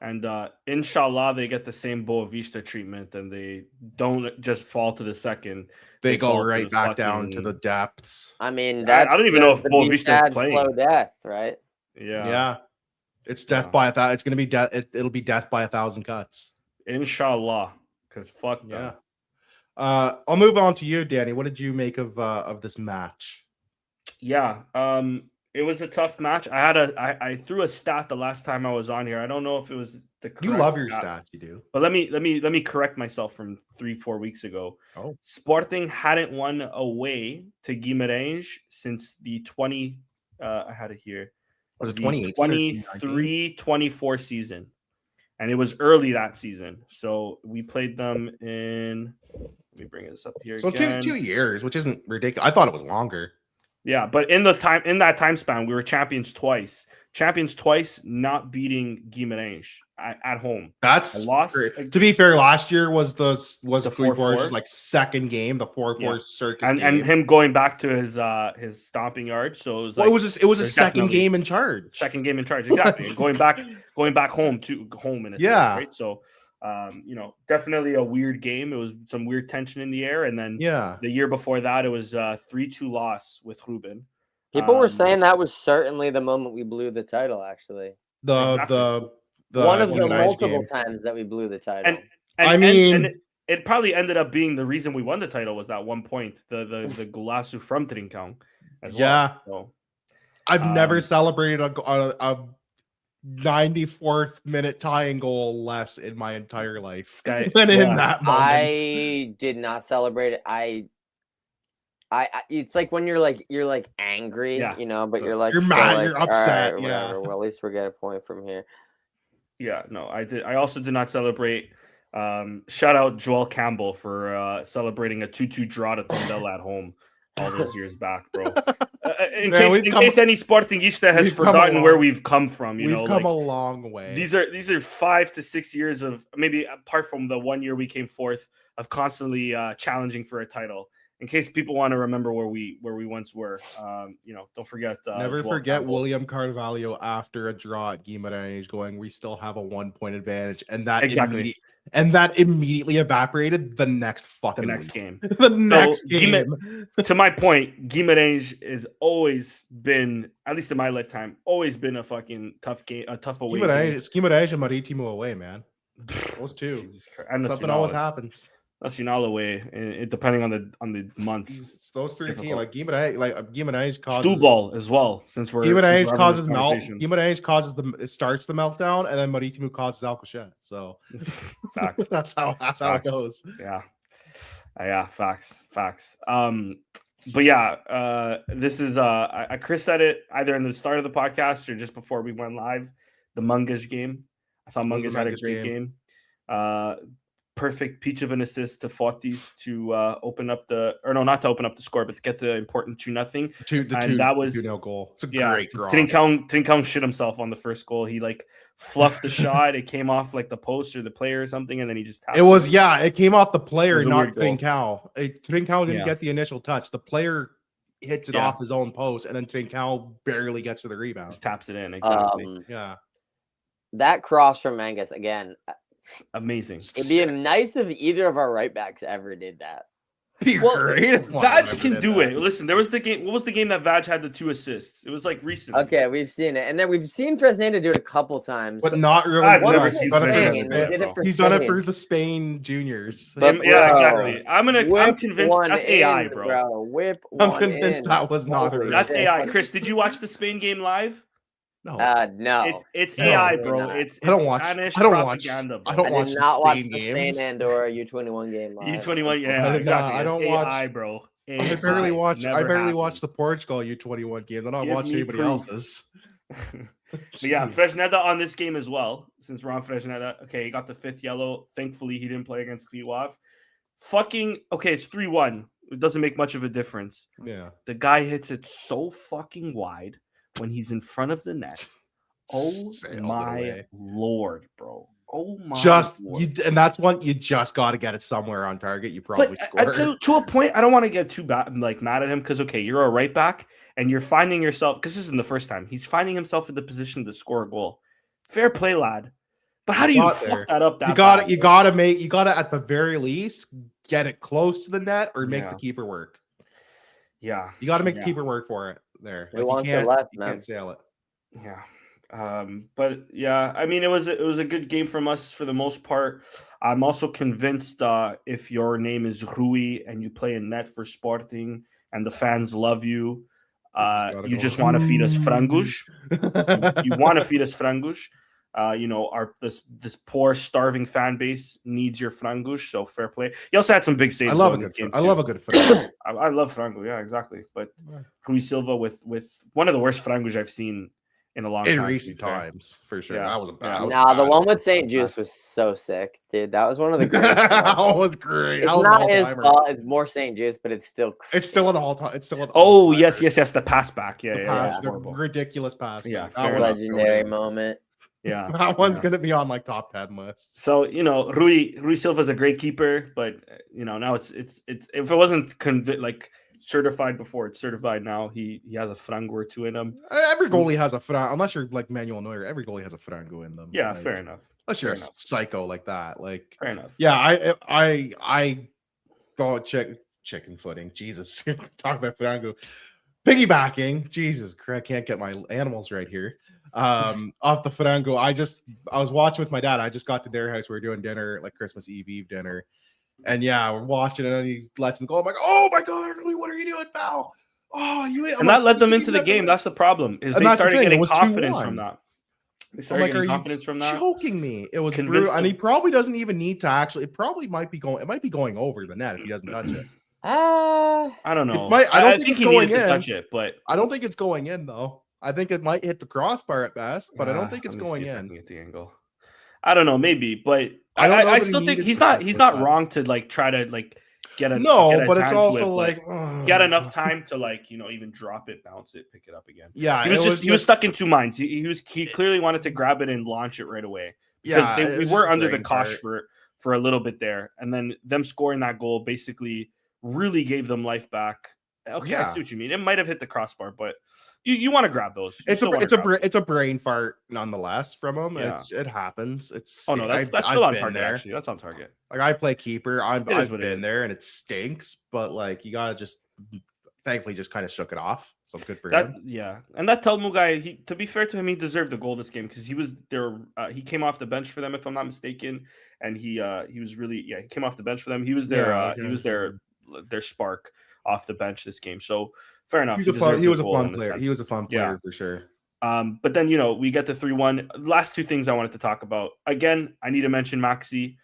And inshallah, they get the same Boavista treatment and they don't just fall to the second. They go right back down to the depths. I mean, I don't even know if Boavista is playing. Slow death, right? Yeah. It's death by 1,000. It's gonna be death. It'll be death by 1,000 cuts. Inshallah, because fuck them. Yeah. I'll move on to you, Danny. What did you make of this match? Yeah. It was a tough match. I threw a stat the last time I was on here. I don't know if it was You love your stats, you do. But let me correct myself from 3-4 weeks ago. Oh, Sporting hadn't won away to Guimarães since the 20. I had it here. was it The 2018 23-24 season, and it was early that season. So we played them in. Let me bring this up here. So again. 2 years, which isn't ridiculous. I thought it was longer. Yeah, but in that time span, we were champions twice, not beating Guimarães at home. That's a loss. To be fair, last year was the 4-4 like second game, the 4-4 circus game. And him going back to his stomping yard. So it was like, it was a second game in charge. Second game in charge, exactly. And going back home in a sense, right? So definitely a weird game. It was some weird tension in the air. And then the year before that, it was 3-2 loss with Ruben. People were saying that was certainly the moment we blew the title, actually. The one of the multiple times that we blew the title. And it probably ended up being the reason we won the title was that 1 point, the golaço from Trincão as well. So, I've never celebrated a 94th minute tying goal less in my entire life than in that moment. I did not celebrate it. I it's like when you're like angry, but you're like, you're mad, you're upset, whatever. Well, at least we get a point from here. Yeah, no, I did. I also did not celebrate. Shout out Joel Campbell for celebrating a 2-2 draw to Tondela at home all those years back, bro. In case any Sportingista has forgotten where we've come from, we've come a long way. These are 5 to 6 years of, maybe apart from the 1 year we came fourth, of constantly challenging for a title. In case people want to remember where we once were, don't forget. Never forget Campbell. William Carvalho after a draw at Guimarães going, we still have a 1 point advantage, and that immediately evaporated the next game. The next game. To my point, Guimarães has always been, at least in my lifetime, always been a fucking tough game, a tough away game. It's Guimarães and Marítimo away, man. Those two. And something always happens. Nacional away, depending on the month. Those three teams, like Guimarães causes Stuball as well. Since we're Guimarães causes it starts the meltdown, and then Marítimo causes Alcochete. So that's how it goes. Yeah, facts. But this is Chris said it either in the start of the podcast or just before we went live. The Mungas game. I thought Mungas had a great game. Perfect peach of an assist to Fotis to not to open up the score, but to get the important 2-0. That was 2-0 goal. It's a great draw. Trincão shit himself on the first goal. He like fluffed the shot. It came off like the post or the player or something, and then he just tapped it came off the player, not Trincão. Trincão didn't get the initial touch. The player hits it off his own post, and then Trincão barely gets to the rebound. Just taps it in. Exactly. That cross from Mangus again. Amazing. It'd be nice if either of our right backs ever did that. Great. Vaj can do it. Listen, there was the game. What was the game that Vaj had the 2 assists? It was like recent. Okay, we've seen it, and then we've seen Fresneda do it a couple times, but not really. I've never seen He's done it for the Spain juniors. Exactly. I'm convinced that's AI, bro. I'm convinced that was not. That's AI. Chris, did you watch the Spain game live? No, no. It's AI, bro. It's Spanish propaganda. I did not watch the Spain Andorra U21 game live. U21, yeah, exactly. I don't watch AI, bro. I barely watch the Portugal U21 game. I don't watch anybody else's. But yeah, Fresneda on this game as well. Since we're on Fresneda, okay, he got the 5th yellow. Thankfully, he didn't play against Rio Ave. It's 3-1. It doesn't make much of a difference. Yeah, the guy hits it so fucking wide when he's in front of the net. Oh my lord, bro. Oh my Lord. And that's one you just got to get it somewhere on target. You probably score. To a point, I don't want to get too mad at him because you're a right back and you're finding yourself, because this isn't the first time he's finding himself in the position to score a goal. Fair play, lad. But how do you fuck that up? You gotta at the very least get it close to the net or make the keeper work. Yeah, you got to make the keeper work for it. There, you can't sail it. Yeah, but yeah, I mean, it was a good game from us for the most part. I'm also convinced if your name is Rui and you play in net for Sporting and the fans love you, you just want to feed us frangos. You want to feed us frangos. This poor starving fan base needs your frangush, so fair play. He also had some big saves. I love a good frango. I love frango, yeah, exactly. But Rui Silva with one of the worst frangos I've seen in a long time. In recent times, for sure. Yeah. That was bad. Nah, the one with St. Juice was so sick, dude. That was one of the greatest. That was great. It's not his fault. It's more St. Juice, but it's still an all-time. It's still an Oh, yes, the pass back. the ridiculous pass. Yeah, a legendary moment. Yeah, that one's gonna be on like top 10 lists. So Rui Silva is a great keeper, but now it's if it wasn't certified before, it's certified now. He has a frango or two in him. Every goalie has a frango, unless you're like Manuel Neuer. Every goalie has a frango in them. Yeah, like, fair enough. Unless you're a psycho like that, like fair enough. Yeah, I go chicken footing. Jesus, talk about frango. Piggybacking, Jesus, I can't get my animals right here. Off the frango, I was watching with my dad. I just got to their house. We were doing dinner, like Christmas Eve dinner, and we're watching it. And he lets them go. I'm like, oh my god, what are you doing, pal? Oh, that led them into the game. That's the problem. Is they started getting confidence from that. They started getting confidence from that. Choking me. It was brutal, and he probably doesn't even need to actually. It probably might be going. It might be going over the net if he doesn't touch it. I don't know. I don't think he needed to touch it, but I don't think it's going in though. I think it might hit the crossbar at best, but I don't think it's going in. At the angle. I don't know, maybe, but I still think he's not wrong to try to get a but it's also he had enough time to even drop it, bounce it, pick it up again. Yeah, he was stuck in two minds. He clearly wanted to grab it and launch it right away because we were under the cosh for a little bit there, and then them scoring that goal basically really gave them life back. Okay, I see what you mean. It might have hit the crossbar, but you want to grab those. It's a brain fart nonetheless from him. Yeah. It happens. That's still on target. Actually, that's on target. Like I play keeper. I've been there, and it stinks. But you gotta just thankfully just kind of shook it off. So good for him. Yeah, and that Telmu guy. To be fair to him, he deserved the goal this game because he was there. He came off the bench for them, if I'm not mistaken, and he was really he came off the bench for them. He was their their spark off the bench this game. So fair enough. He was a fun player. He was a fun player for sure. But then we get to 3-1. Last two things I wanted to talk about. Again, I need to mention Maxi.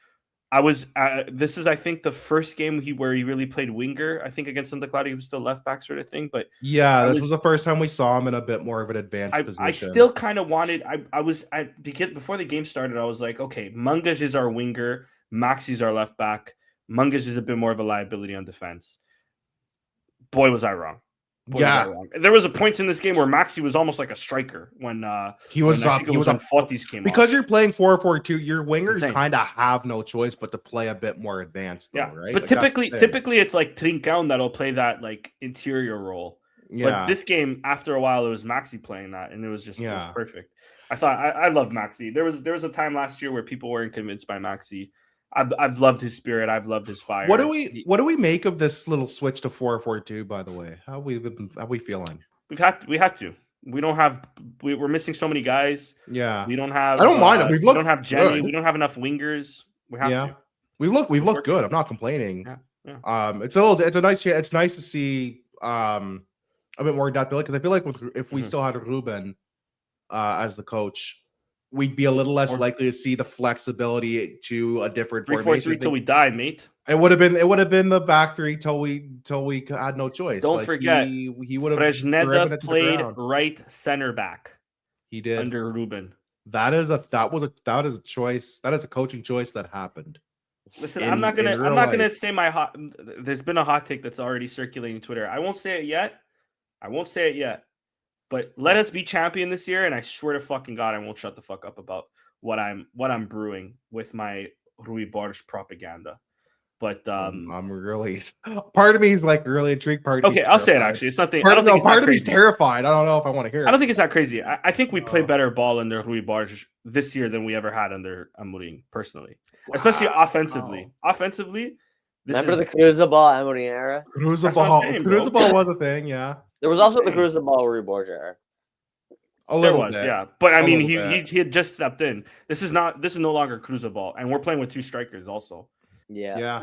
This is I think the first game where he really played winger. I think against Santa Clara he was still left back sort of thing. But this was the first time we saw him in a bit more of an advanced position. I still kind of wanted. Before the game started, I was like, okay, Mungas is our winger, Maxi's our left back. Mungas is a bit more of a liability on defense. Boy, was I wrong. There was a point in this game where Maxi was almost like a striker when he was on Fotti's came because you're playing 4-4-2. Your wingers kind of have no choice but to play a bit more advanced, though, right? But typically it's like Trincão that'll play that interior role. Yeah. But this game, after a while, it was Maxi playing that, and it was just it was perfect. I thought I love Maxi. There was a time last year where people weren't convinced by Maxi. I've loved his spirit. I've loved his fire. What do we make of this little switch to 4-4-2? By the way, how we feeling? We have to. We don't have. We're missing so many guys. Yeah, we don't have. I don't mind it. We don't have Jenny. Good. We don't have enough wingers. We have to. We've looked good. I'm not complaining. Yeah. It's nice to see a bit more adaptability because I feel like if we still had Ruben as the coach, we'd be a little less likely to see the flexibility to a different 3-4-3 till we die, mate. It would have been the back three till we had no choice. Don't forget, he would have. Fresneda played right center back. He did under Ruben. That is a choice. That is a coaching choice that happened. Listen, I'm not gonna say my hot. There's been a hot take that's already circulating Twitter. I won't say it yet. But let us be champion this year, and I swear to fucking God, I won't shut the fuck up about what I'm brewing with my Rui Borges propaganda. But I'm really part of me is really intrigued. Okay, I'll say it actually. It's nothing. Part of me's terrified. I don't know if I want to hear it. I don't think it's that crazy. I think we play better ball under Rui Borges this year than we ever had under Amorim, personally. Wow. Especially offensively. Offensively, remember the Cruza ball Amorim era? Cruza ball was a thing, yeah. There was also the Cruza ball Rui Borges era. There was, yeah. But I mean, he had just stepped in. This is no longer Cruza ball, and we're playing with two strikers also. Yeah.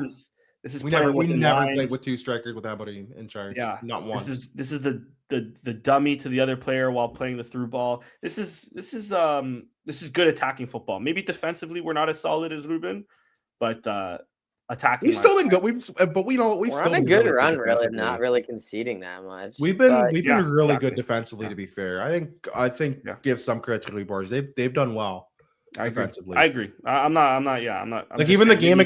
This is we never played with two strikers with Amorim in charge. Yeah, not once. This is the the dummy to the other player while playing the through ball. This is good attacking football. Maybe defensively we're not as solid as Ruben, but attacking. We've still been good. We've still on a been good really run, really, defensively. not really conceding that much. We've been really exactly. good defensively, to be fair. I think give some credit to the boards. They've done well defensively. I agree. I'm not. Like even the game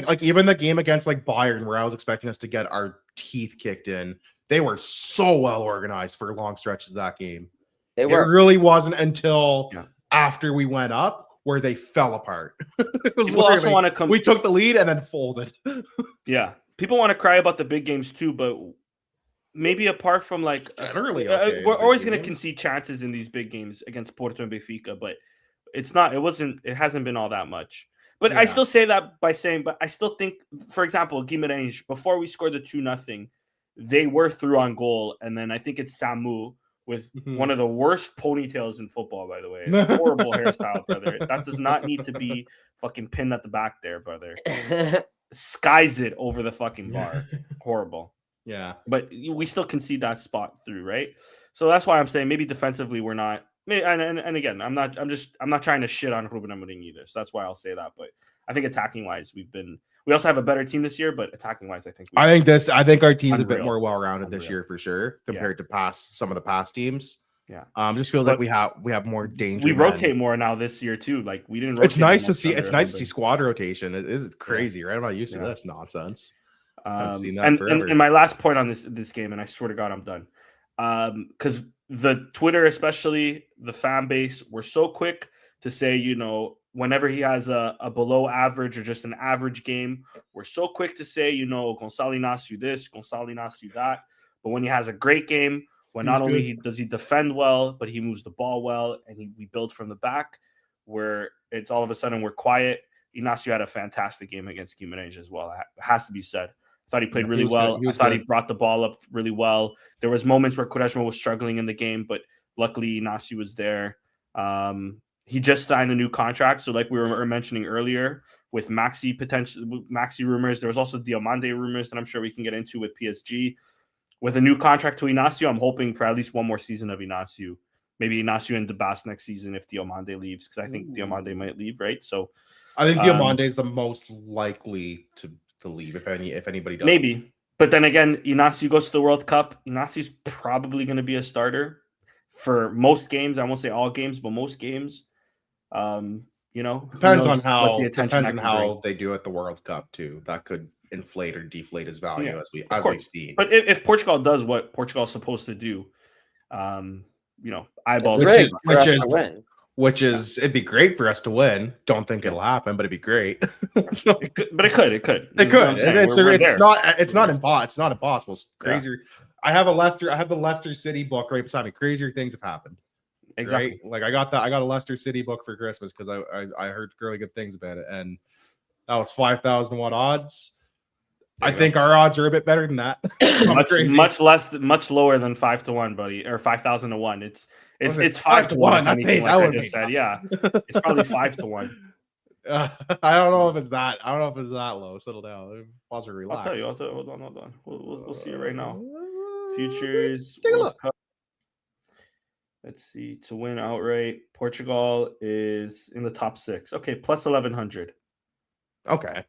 against like Bayern, where I was expecting us to get our teeth kicked in, they were so well organized for long stretches of that game. It really wasn't until after we went up where they fell apart. People also want to we took the lead and then folded. Yeah, people want to cry about the big games too, but maybe apart from like we're always going to concede chances in these big games against Porto and Benfica, but it hasn't been all that much. But I still say that by saying, but I still think, for example, Guimarães, before we scored the 2-0, they were through on goal, and then I think it's Samu with one of the worst ponytails in football, by the way. Horrible hairstyle, brother. That does not need to be fucking pinned at the back there, brother. Skies it over the fucking bar. Horrible. Yeah. But we still concede that spot through, right? So that's why I'm saying maybe defensively we're not. And again, I'm not trying to shit on Ruben Amorim either. So that's why I'll say that. But I think attacking wise, we also have a better team this year, but attacking wise, I think our team's a bit more well-rounded this year for sure compared to some of the past teams. Yeah. Just feels like we have more danger. We rotate more now this year too. Like we didn't rotate. It's nice to see squad rotation. It is crazy, right? I'm not used to this nonsense. I've seen that forever. And my last point on this game, and I swear to God I'm done. Because the Twitter, especially the fan base, were so quick to say, whenever he has a below average or just an average game, we're so quick to say, Gonçalo Inácio this, Gonçalo Inácio that. But when he has a great game, when not only does he defend well, but he moves the ball well, and we build from the back, where it's all of a sudden we're quiet. Inácio had a fantastic game against Guimarães as well. It has to be said. I thought he played really well. I thought he brought the ball up really well. There was moments where Quaresma was struggling in the game, but luckily Inácio was there. He just signed a new contract. So like we were mentioning earlier with Maxi rumors, there was also Diomande rumors that I'm sure we can get into with PSG. With a new contract to Inácio, I'm hoping for at least one more season of Inácio. Maybe Inácio and Debas next season if Diomande leaves, because I think Diomande might leave, right? So I think Diomande is the most likely to leave if anybody does. Maybe. But then again, Inácio goes to the World Cup. Inácio's probably going to be a starter for most games. I won't say all games, but most games. Depends on how they do at the World Cup too. That could inflate or deflate his value as we've seen. But if Portugal does what Portugal's supposed to do, eyeballs, which is it'd be great for us to win. Don't think it'll happen, but it'd be great. It could. It's not impossible. It's crazier. I have the Leicester City book right beside me. Crazier things have happened. Exactly. Right? Like I got a Leicester City book for Christmas because I heard really good things about it, and that was 5,000 watt odds. I think our odds are a bit better than that. much lower than 5 to 1, buddy, or 5,000 to 1. It's 5 to 1. I just said, yeah, it's probably 5 to 1. I don't know if it's that. I don't know if it's that low. Settle down. Pause or relax. I'll tell you. Hold on. We'll see it right now. Futures. Take a look. Let's see. To win outright, Portugal is in the top 6. Okay, plus 1,100. Okay.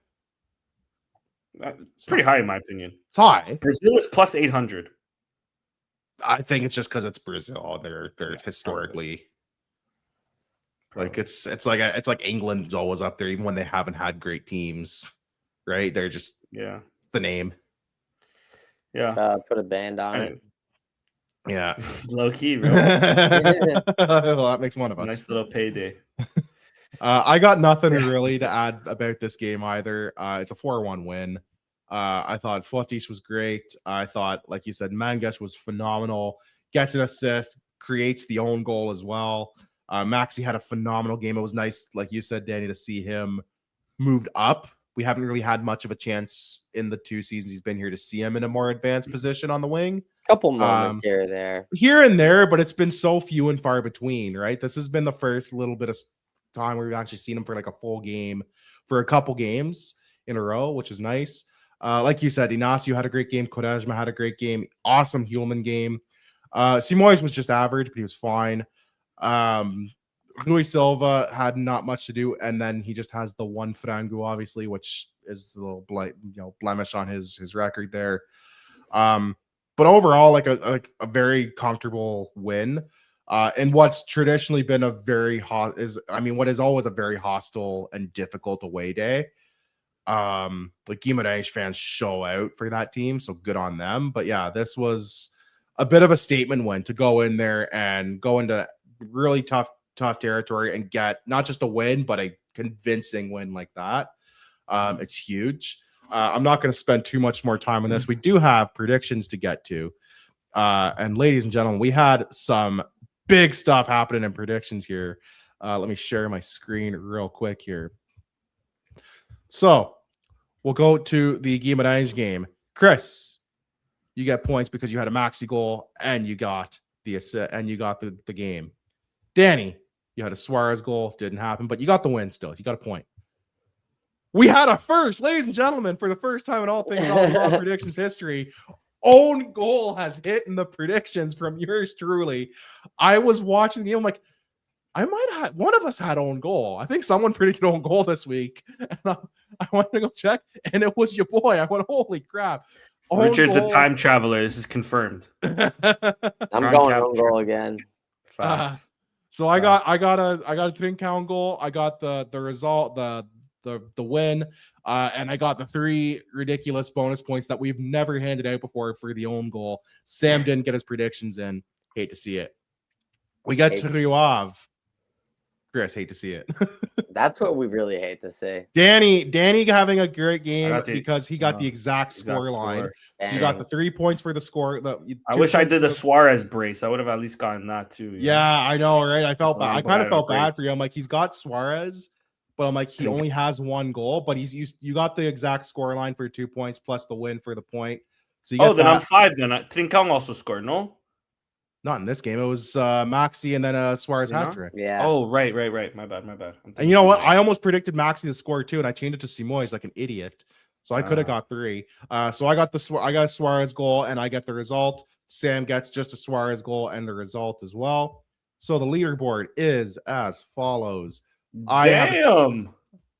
Pretty high in my opinion. It's high. Brazil is plus 800. I think it's just because it's Brazil. They're historically like it's like England's always up there, even when they haven't had great teams, right? They're just the name. Yeah. Put a band on it. Yeah. Low key, bro. Well, that makes one of us. Nice little payday. I got nothing really to add about this game either. It's a 4-1 win. I thought Fotis was great. I thought, like you said, Mangas was phenomenal. Gets an assist, creates the own goal as well. Maxi had a phenomenal game. It was nice, like you said, Danny, to see him moved up. We haven't really had much of a chance in the 2 seasons he's been here to see him in a more advanced position on the wing. Couple moments here and there, but it's been so few and far between, right? This has been the first little bit of time where we've actually seen him for like a full game for a couple games in a row, which is nice. Like you said, Inácio had a great game. Quaresma had a great game. Awesome Hulman game. Simoes was just average, but he was fine. Rui Silva had not much to do, and then he just has the one frango, obviously, which is a little blemish on his record there. But overall, like a very comfortable win. And what's traditionally been what is always a very hostile and difficult away day. Like Guimarães fans show out for that team, so good on them. But yeah, this was a bit of a statement win to go in there and go into really tough territory and get not just a win, but a convincing win like that. It's huge. I'm not going to spend too much more time on this. We do have predictions to get to. And ladies and gentlemen, we had some big stuff happening in predictions here. Let me share my screen real quick here. So we'll go to the Guimarães game. Chris, you get points because you had a maxi goal and you got the assist and you got the game. Danny, you had a Suarez goal, didn't happen, but you got the win still. You got a point. We had a first, ladies and gentlemen, for the first time in all things all predictions history. Own goal has hit in the predictions from yours truly. I was watching the game, I'm like, I might have one of us had own goal. I think someone predicted own goal this week. And I went to go check, and it was your boy. I went, holy crap. Richard's a time traveler. This is confirmed. I'm going own goal again. So I got a Trincão goal. I got the result, the win, and I got the 3 ridiculous bonus points that we've never handed out before for the own goal. Sam didn't get his predictions in. Hate to see it. We got to Rio Ave. Chris, hate to see it. That's what we really hate to see. Danny having a great game because he got the exact score line. So you got the 3 points for the score. I wish I did the Suarez brace. I would have at least gotten that too. Yeah, I know, right? I felt bad. I kind of felt bad for you. I'm like, he's got Suarez, but I'm like, he only has 1 goal, but you got the exact score line for 2 points plus the win for the point. So then I'm 5 then. Trincão also scored, no? Not in this game. It was Maxi and then Suarez hat trick. Yeah. Oh, right. My bad. And you know what? I almost predicted Maxi to score too, and I changed it to Simoes like an idiot. So I could have got 3. So I got a Suarez goal, and I get the result. Sam gets just a Suarez goal and the result as well. So the leaderboard is as follows. I have a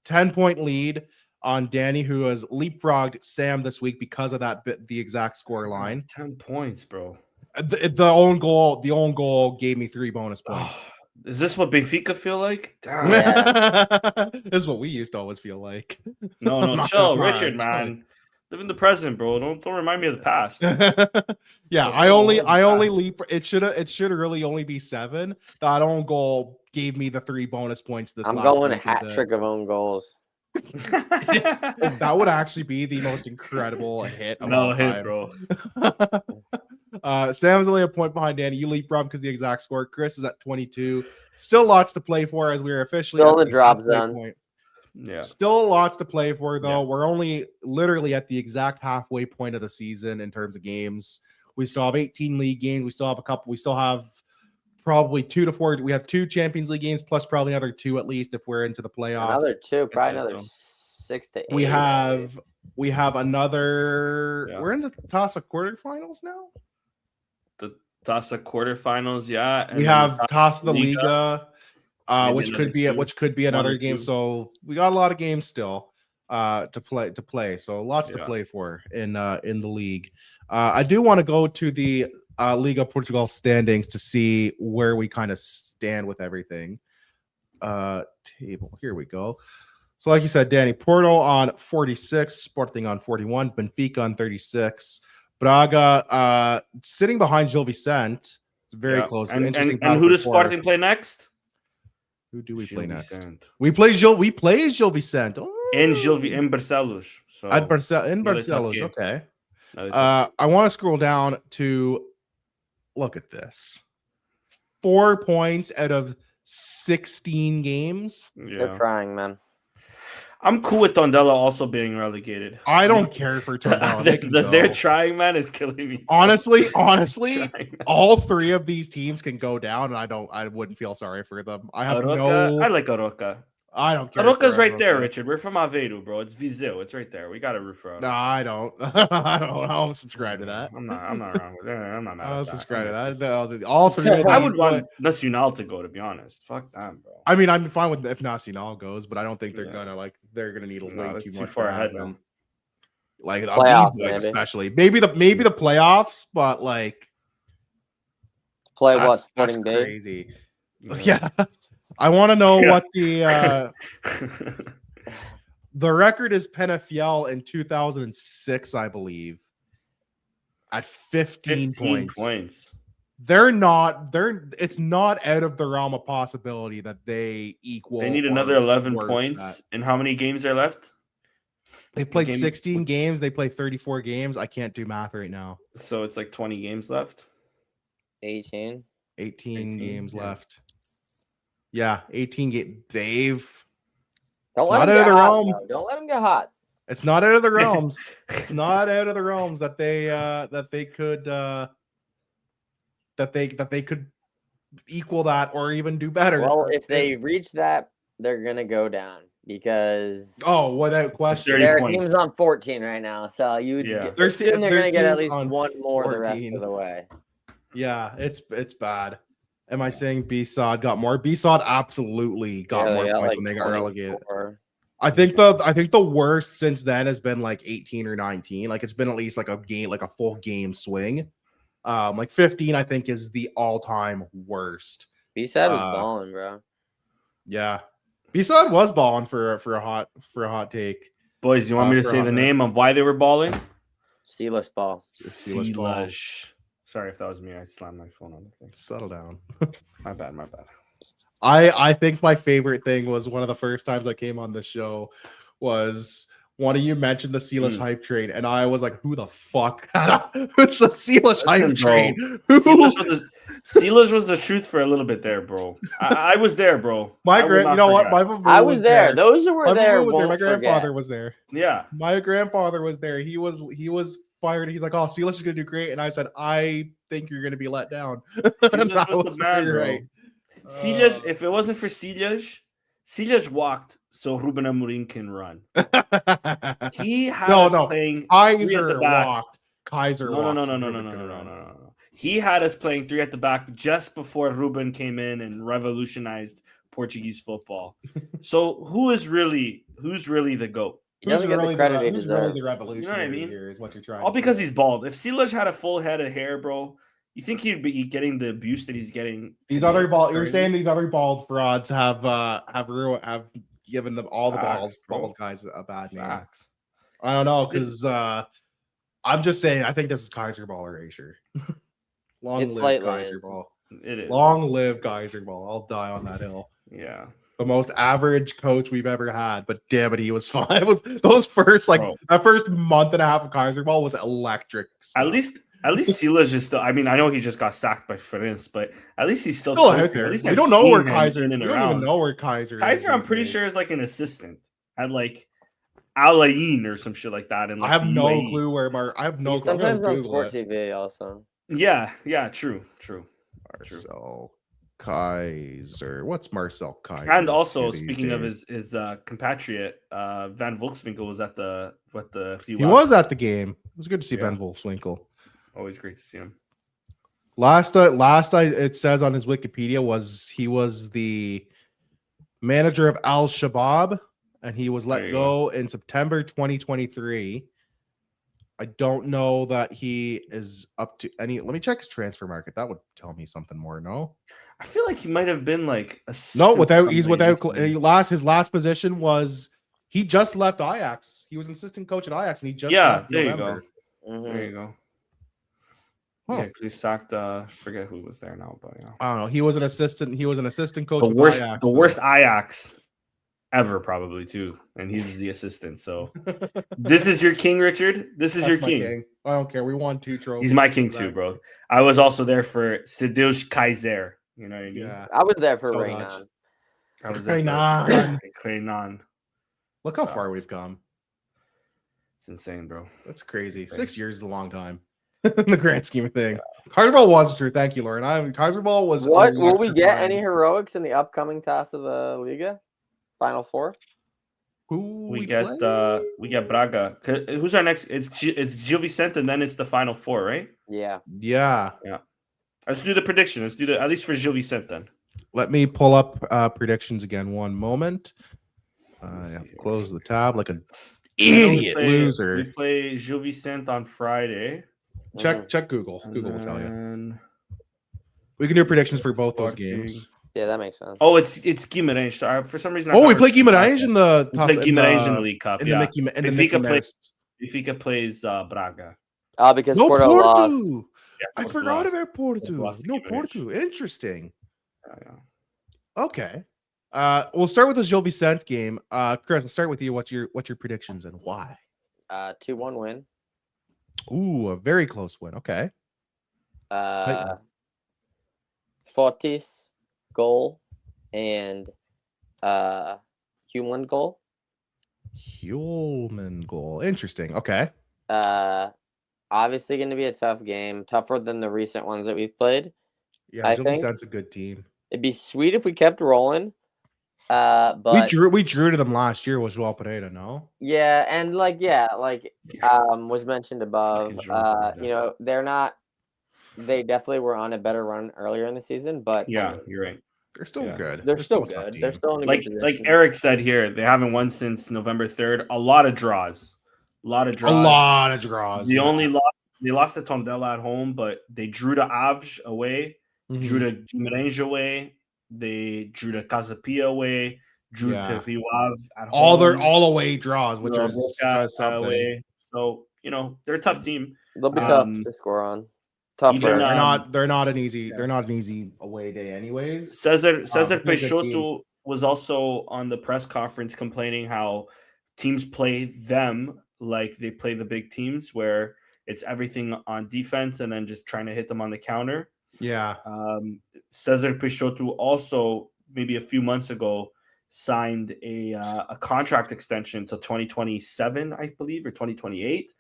10-point lead on Danny, who has leapfrogged Sam this week because of the exact score line. 10 points, bro. The own goal gave me 3 bonus points. Is this what Benfica feel like? Damn. Yeah. This is what we used to always feel like. No, chill, Richard, man. Live in the present, bro. Don't remind me of the past. Yeah, I only leap. It should really only be 7. That own goal gave me the 3 bonus points. I'm going a hat trick of own goals. That would actually be the most incredible hit of all time. Bro. Sam's only a point behind Danny. You leapfrog because the exact score. Chris is at 22. Still lots to play for as we are officially still in the drop zone. Point. Yeah. Still lots to play for though. Yeah. We're only literally at the exact halfway point of the season in terms of games. We still have 18 league games. We still have a couple. We still have probably 2 to 4. We have 2 Champions League games plus probably another 2 at least if we're into the playoff. Another 2, probably another 6 to 8. We have another. Yeah. We're in the Taça quarterfinals now. The Taça quarterfinals, yeah. And we have Taça the Liga, which could be another game. So we got a lot of games still to play. So lots to play for in the league. I do want to go to the Liga Portugal standings to see where we kind of stand with everything. Table. Here we go. So like you said, Danny, Porto on 46, Sporting on 41, Benfica on 36. Braga sitting behind Gil Vicente. It's very close. And who does Sporting play next? Who do we play next? We play Gil Vicente. Oh. In Barcelos. So in Barcelos, okay. I want to scroll down to look at this. 4 points out of 16 games. Yeah. They're trying, man. I'm cool with Tondela also being relegated. I don't care for Tondela. They're trying, man, is killing me. Honestly, all 3 of these teams can go down, and I wouldn't feel sorry for them. I like Aroca. I don't care. Aroca's for right there, Aroca. Richard. We're from Aveiro, bro. It's Viseu. It's right there. We got to root for Aroca. No, I don't. I don't subscribe to that. I'm not wrong with that. I'm not mad I at don't that. subscribe to that. No, all three of I these, would want Nacional to go, to be honest. Fuck them, bro. I mean, I'm fine with if Nacional goes, but I don't think they're Yeah. gonna need a No, way they're too too much far to have ahead them. now. Like Playoff, these boys, maybe. especially maybe the playoffs, but like Play what? that's Sporting Day? crazy. Yeah, I want to know what the record is. Penafiel in 2006, I believe, at 15 points. It's not out of the realm of possibility that they equal. They need another 11 points. And how many games are left? They played 16 games. They play 34 games. I can't do math right now. So it's like 20 games left. 18 games left. Yeah, 18 games. Dave. Don't It's let not him out of get the hot, realm. bro. Don't let him get hot. It's not out of the realms. It's not out of the realms that they could equal that or even do better. Well, if they reach that, they're gonna go down because without question, their 30 team's on 14 right now. So you would Their assume they're their gonna get at team's least on one more the rest 14. of the way. Yeah, it's bad. Am I saying B-Sod got more? B-Sod absolutely got more points when they got relegated. I think the worst since then has been like 18 or 19. Like it's been at least like a game, like a full game swing. Like 15, I think, is the all-time worst. B-Side was balling, bro. Yeah, B-Side was balling for a hot take. Boys, you want me to say the name of why they were balling? Sealish ball. Sealish. Sorry if that was me. I slammed my phone on the thing. Settle down. My bad. I think my favorite thing was one of the first times I came on the show was one of you mentioned the Sealish hype train, and I was like, "Who the fuck? It's the Sealish hype train." Sealish was the truth for a little bit there, bro. I was there, bro. You know what? I was there. Those who were there. My grandfather was there. Yeah, my grandfather was there. He was fired. He's like, "Oh, Sealish is gonna do great," and I said, "I think you're gonna be let down." Sealish was the man, bro. Sealish, if it wasn't for Sealish walked so Ruben Amorim can run. He had us playing Kaiser at the back. walked. Kaiser walked. No. He had us playing 3 at the back just before Ruben came in and revolutionized Portuguese football. So who's really the GOAT? He doesn't get the credit he deserves. The revolutionary, you know what I mean? Here is what you're trying. All because he's bald. If Sealish had a full head of hair, bro, you think he'd be getting the abuse that he's getting? These other bald. You're saying these other bald frauds have given them all the bald guys a bad name. I don't know because I'm just saying I think this is Kaiser Ball erasure. Long live Kaiser Ball. It is. Long live Kaiser Ball. I'll die on that hill. Yeah. The most average coach we've ever had, but damn it, he was fine. Those first that first month and a half of Kaiser Ball was electric. So. At least Sealish is still. I mean, I know he just got sacked by Ferenc, but at least he's still out there. At least we don't know where Kaiser. We don't even know where Kaiser. Kaiser, I'm pretty sure is like an assistant at like Al Ain or some shit like that. And like I have no clue where I have no. He's sometimes on Sport TV also. Yeah, true. Marcel Kaiser. What's Marcel Kaiser? And also, speaking of his compatriot, Van Volkswinkel was at the he was at the game. It was good to see Van Volkswinkel. Always great to see him. Last it says on his Wikipedia he was the manager of Al Shabaab, and he was let go in September 2023. I don't know that he is up to any. Let me check his transfer market. That would tell me something more. No, I feel like he might have been like his last position was he just left Ajax. He was an assistant coach at Ajax, and he just left November. There you go. Huh. Yeah, because he sacked. Forget who was there now, but I don't know. He was an assistant coach. The worst Ajax ever, probably too, and he's the assistant. So this is your king, Richard. That's your king. I don't care. We won 2 trophies. He's my king too, bro. I was also there for Sedush Kaiser. You know what I mean? Yeah. I was there for Reynan. I was there for Reynan. Look how far we've come. It's insane, bro. That's crazy. 6 years is a long time. In the grand scheme of things. Kaiser Ball was true. Thank you, Lauren. Kaiser Ball was. What will we get? Any heroics in the upcoming task of the Liga? Final Four. Who We play? get Braga. Who's our next? It's Gil Vicente, and then it's the Final Four, right? Yeah. Yeah. Let's do the prediction. Let's do at least for Gil Vicente then. Let me pull up predictions again. One moment. I Let's have see to here. close the tab like an I know idiot We loser. play Gil Vicente on Friday. Check Google. and Google will tell you. then We can do predictions for both those Sporting. games. Yeah, that makes sense. Oh, it's Guimarães. So for some reason, I Oh, thought we were play playing Guimarães in the We play Guimarães in the League Cup. in Yeah. the Mickey Benfica plays. Mouse. Benfica plays Braga. Because No Porto lost. Porto. Yeah, I Porto forgot lost. about Porto. lost to No Guimarães. Porto. Interesting. Yeah. Okay. We'll start with the Gil Vicente game. Chris, I'll start with you. What's your predictions and why? 2-1 win. Ooh, a very close win. Okay. Fortis goal and Human goal. Human goal. Interesting. Okay. Obviously going to be a tough game, tougher than the recent ones that we've played. Yeah, I Gil think Vicente's a good team. it'd be sweet if we kept rolling. But we drew to them last year with Joao Pereira, no? yeah, and was mentioned above. Fucking Joao Pereira. They definitely were on a better run earlier in the season, but Yeah, you're right. They're still good. They're still a tough good. team. They're still in a Like good like position. Eric said here, they haven't won since November 3rd. A lot of draws. A lot of draws. The only loss, they lost to Tondela at home, but they drew to Aves away, drew to Guimarães away, they drew to Casa Pia away, drew to Rio Ave at home. All away draws, which are something. Away. So they're a tough team. They'll be tough to score on. Tough. Even, They're not an easy away day, anyways. Cesar Peixoto was also on the press conference complaining how teams play them like they play the big teams, where it's everything on defense and then just trying to hit them on the counter. Yeah. Cesar Peixoto also, maybe a few months ago, signed a contract extension to 2027, I believe, or 2028.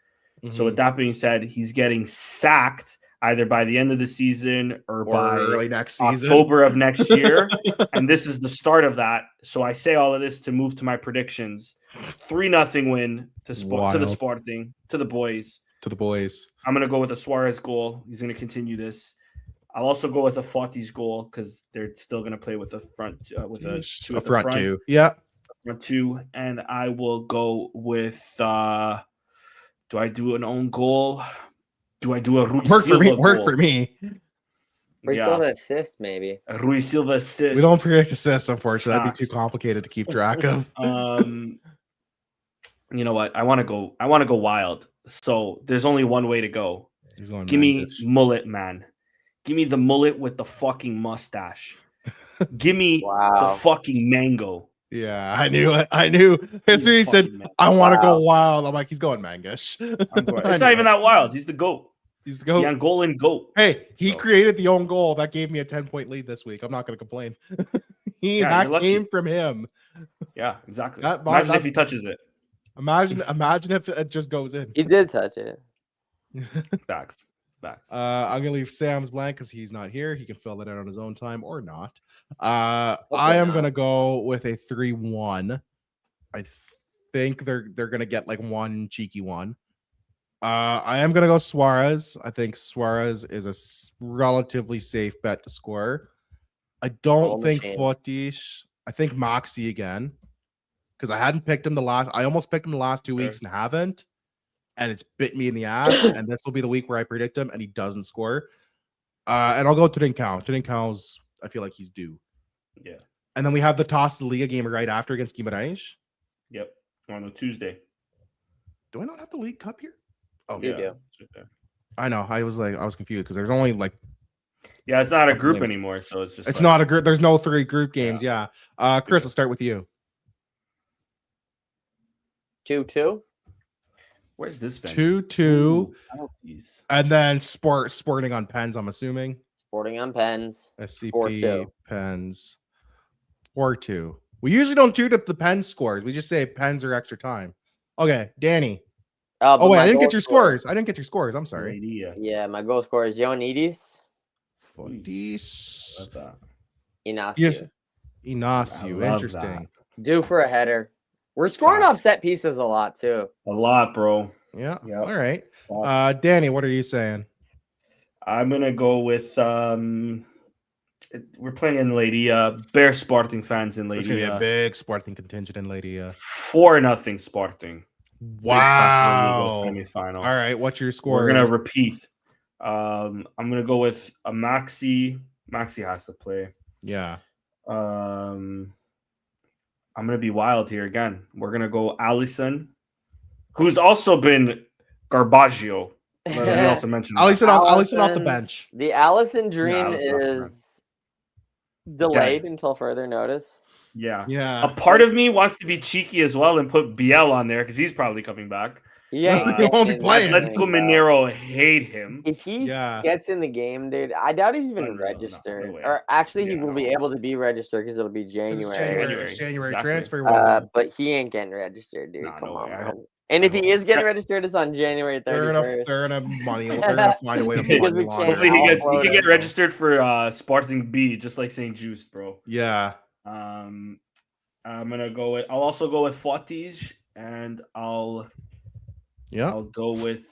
So with that being said, he's getting sacked either by the end of the season or by early next season. October of next year. And this is the start of that. So I say all of this to move to my predictions. 3-0 win to the Sporting, to the boys. I'm going to go with a Suarez goal. He's going to continue this. I'll also go with a Fortis goal because they're still going to play with a front front two. Yeah. Front two. And I will go with do I do an own goal? Do I do a Rui Silva goal? Work for me. Rui Silva assist, maybe. A Rui Silva assist. We don't predict assists, unfortunately. That'd be too complicated to keep track of. You know what? I want to go wild. So there's only one way to go. Give me mullet, man. Give me the mullet with the fucking mustache. Give me the fucking mango. Yeah, I knew it. As soon as he said, I want to go wild, I'm like, he's going mangish. It's not even that wild. He's the GOAT. He's the GOAT. The Angolan GOAT. Hey, he created the own goal. That gave me a 10-point lead this week. I'm not going to complain. That came from him. Yeah, exactly. Imagine if he touches it. Imagine if it just goes in. He did touch it. Facts. I'm gonna leave Sam's blank because he's not here. He can fill it out on his own time or not. I am gonna go with a 3-1. I think they're gonna get like one cheeky one. I am gonna go Suarez. I think Suarez is a relatively safe bet to score. I don't think Fortis. I think Moxie again because I hadn't picked him I almost picked him the last 2 weeks and haven't. And it's bit me in the ass, and this will be the week where I predict him, and he doesn't score. And I'll go Trincão. Trincão's, I feel like he's due. Yeah. And then we have the Toss the Liga game right after against Guimarães. Yep. On a Tuesday. Do I not have the League Cup here? Oh, you do. I know. I was confused because there's only like. Yeah, it's not a group anymore, so it's just. It's not a group. There's no 3 group games. Yeah. Chris, let's start with you. 2-2. Where's this thing? 2-2. And then Sporting on pens, I'm assuming. Sporting on pens. SCP 4-2. Pens. 4-2. We usually don't do the pen scores. We just say pens or extra time. Okay, Danny. Wait, I didn't get your scores. I'm sorry. Yeah, my goal scorer is Ioannidis. Inacio. Inacio. Inacio. Interesting. Due for a header. We're scoring off set pieces a lot too. A lot, bro. Yeah. Yep. All right. Danny, what are you saying? I'm gonna go with we're playing in Lady Bear Sporting fans in There's Lady. gonna be a big Sporting contingent in Lady. 4-0 Sporting. Wow. Semi-final. All right, what's your score? We're gonna repeat. I'm gonna go with a Maxi. Maxi has to play. Yeah. I'm gonna be wild here again. We're gonna go Allison, who's also been Garbaggio. Let me also mention Allison off the bench. The Allison dream Allison is delayed until further notice. Yeah. Yeah. A part of me wants to be cheeky as well and put Biel on there because he's probably coming back. Yeah, he won't be playing. Atletico Mineiro hate him. If he gets in the game, dude, I doubt he's even registered. No way. Or actually, he will be able to be registered because it'll be January. January Exactly. transfer. But he ain't getting registered, dude. Come on, way. man. And if he is getting registered, it's on January 31st. They're gonna find a way to money launder. Hopefully he can get registered for Sporting B, just like St. Juice, bro. Yeah. I'm gonna go with. I'll also go with Fortis, and I'll go with.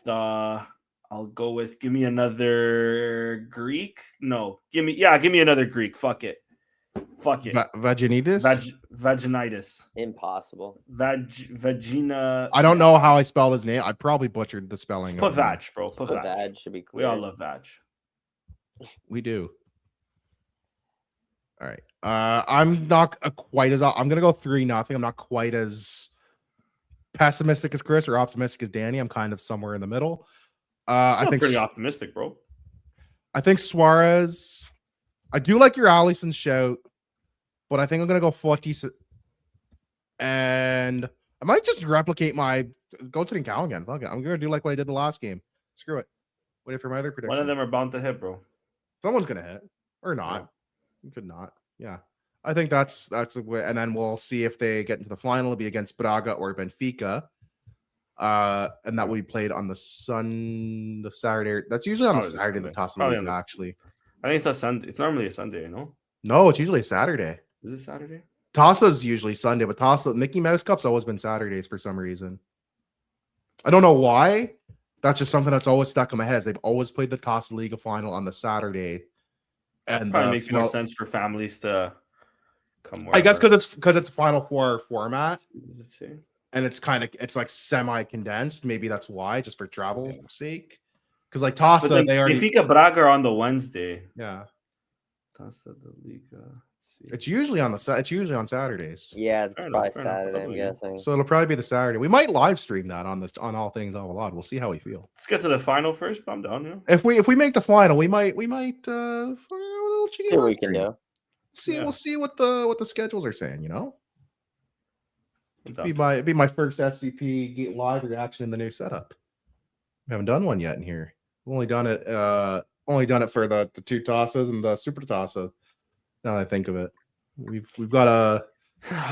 Give me another Greek. No, give me another Greek. Fuck it. Vaginitis. Vaginitis. Impossible. Vagina. I don't know how I spell his name. I probably butchered the spelling. Put Vag, bro. Put Vag. Vag should be clear. We all love Vag. We do. All right. I'm not quite as. I'm gonna go 3-0. I'm not quite as pessimistic as Chris or optimistic as Danny. I'm kind of somewhere in the middle. I think pretty optimistic, bro. I think Suarez. I do like your Allison shout, but I think I'm gonna go 40. And I might just replicate my go to the cow again. Fuck it. I'm gonna do like what I did the last game. Screw it. Wait for my other prediction. One of them are bound to hit, bro. Someone's gonna hit or not. You could not. Yeah. I think that's a way, and then we'll see if they get into the final. It'll be against Braga or Benfica. And that will be played on the Saturday. That's usually on the Saturday, the toss league, actually. I think it's a Sunday. It's normally a Sunday, no? No, it's usually a Saturday. Is it Saturday? Tossa's usually Sunday, but Mickey Mouse Cup's always been Saturdays for some reason. I don't know why. That's just something that's always stuck in my head. Is they've always played the Tossa Liga final on the Saturday. And probably makes more sense for families to come. I guess because it's Final Four format. Does it say? And it's like semi condensed. Maybe that's why, just for travel sake. Because like Tossa, they already Benfica Braga on the Wednesday. Yeah. Tossa the Liga. It's usually on Saturdays. Yeah, it's probably Saturday, I'm guessing. So it'll probably be the Saturday. We might live stream that on All Things Alvalade. We'll see how we feel. Let's get to the final first. I'm down. Yeah. If we make the final, we might see what we can do. We'll see what the schedules are saying. It'd be my first SCP live reaction in the new setup. We haven't done one yet in here. We've only done it for the two tosses and the super tossa. Now that I think of it, we've got a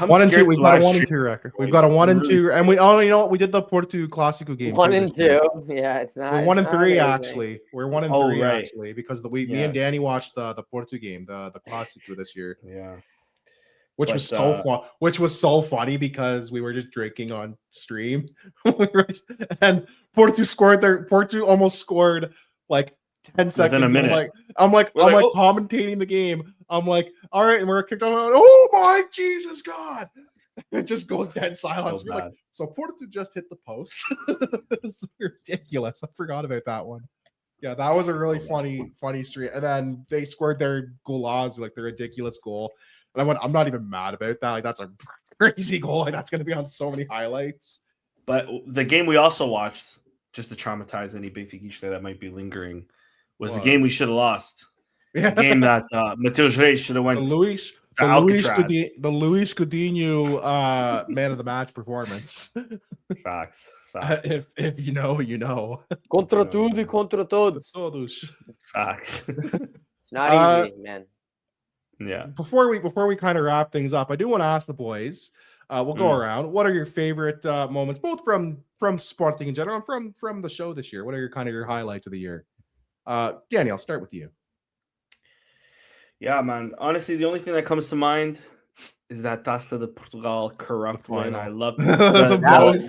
1 and 2. We've got a 1 and 2 record. We've got a 1 and 2, and we we did the Porto Classico game. 1 and 2. Yeah, it's not. We're 1 and 3 actually. We're 1 and 3 right. actually because me and Danny watched the Porto game, the Classico this year. Yeah. Which was so fun. Which was so funny because we were just drinking on stream, and Porto almost scored like 10 seconds. Within a minute. I'm commentating the game. I'm like, all right, and we're kicked off. Oh my Jesus God! It just goes dead silence. So Porto just hit the post. It's ridiculous. I forgot about that one. Yeah, that was a really funny streak. And then they scored their goals, like the ridiculous goal. And I went, I'm not even mad about that. Like, that's a crazy goal. Like, that's going to be on so many highlights. But the game we also watched, just to traumatize any Benfica that might be lingering, was the game we should have lost. Yeah. The game that Matheus Reis should have went the Luis Coutinho man of the match performance. Facts. If you know, you know. Contra tudo e contra todos. Facts. Not easy, man. Yeah. Before we kind of wrap things up, I do want to ask the boys. We'll go around. What are your favorite moments, both from Sporting in general and from the show this year? What are your highlights of the year? Danny, I'll start with you. Yeah, man. Honestly, the only thing that comes to mind is that Taça de Portugal corrupt win. I love The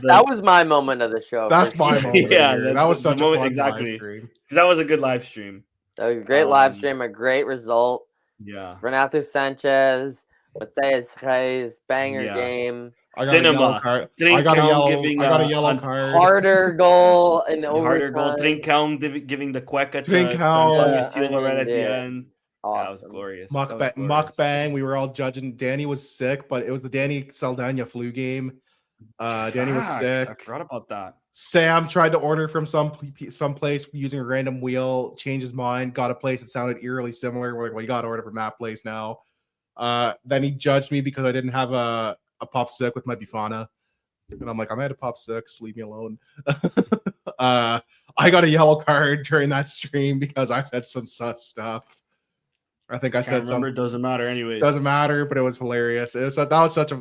that was my moment of the show. That's my moment. Yeah, that was such a moment, fun exactly. live stream. That was a good live stream. That was a great live stream, a great result. Yeah. Renato Sanchez, Mateus Reis, banger game. I got a yellow card. I got a yellow card. Harder goal and harder goal. Trincão giving the cueca to Antonio Silva right at the end. Awesome. That was glorious. Mukbang. We were all judging. Danny was sick, but it was the Danny Saldana flu game. Danny was sick. I forgot about that. Sam tried to order from some place using a random wheel, changed his mind, got a place that sounded eerily similar. We're like, well, you got to order from that place now. Then he judged me because I didn't have a pop stick with my Bifana. And I'm like, I'm at a pop six, leave me alone. I got a yellow card during that stream because I said some sus stuff. I think I said something. It doesn't matter anyways. Doesn't matter, but it was hilarious. That was such a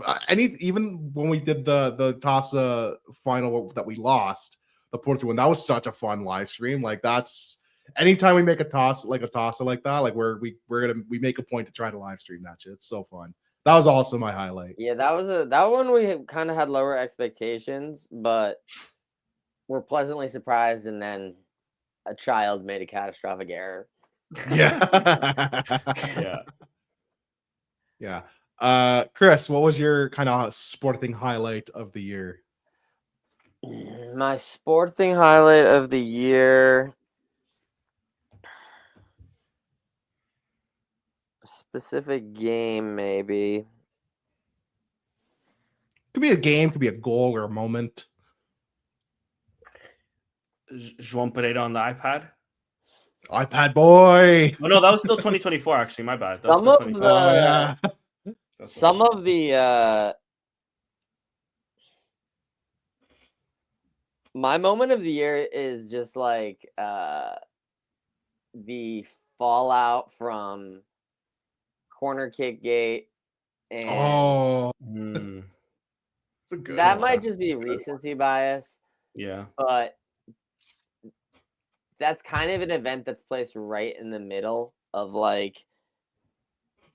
even when we did the Taça final that we lost, the Portugal one, that was such a fun live stream. Like that's anytime we make a Taça like that, like we make a point to try to live stream that shit. It's so fun. That was also my highlight. Yeah, that one we kind of had lower expectations, but we're pleasantly surprised, and then a child made a catastrophic error. Yeah. Chris, what was your kind of sporting highlight of the year? My sporting highlight of the year, specific game maybe. Could be a game, could be a goal or a moment. João Pereira on the iPad boy. Oh no, that was still 2024. Actually, my bad. That was some of the my moment of the year is just like the fallout from corner kick gate, and that might just be recency bias. Yeah, but that's kind of an event that's placed right in the middle of like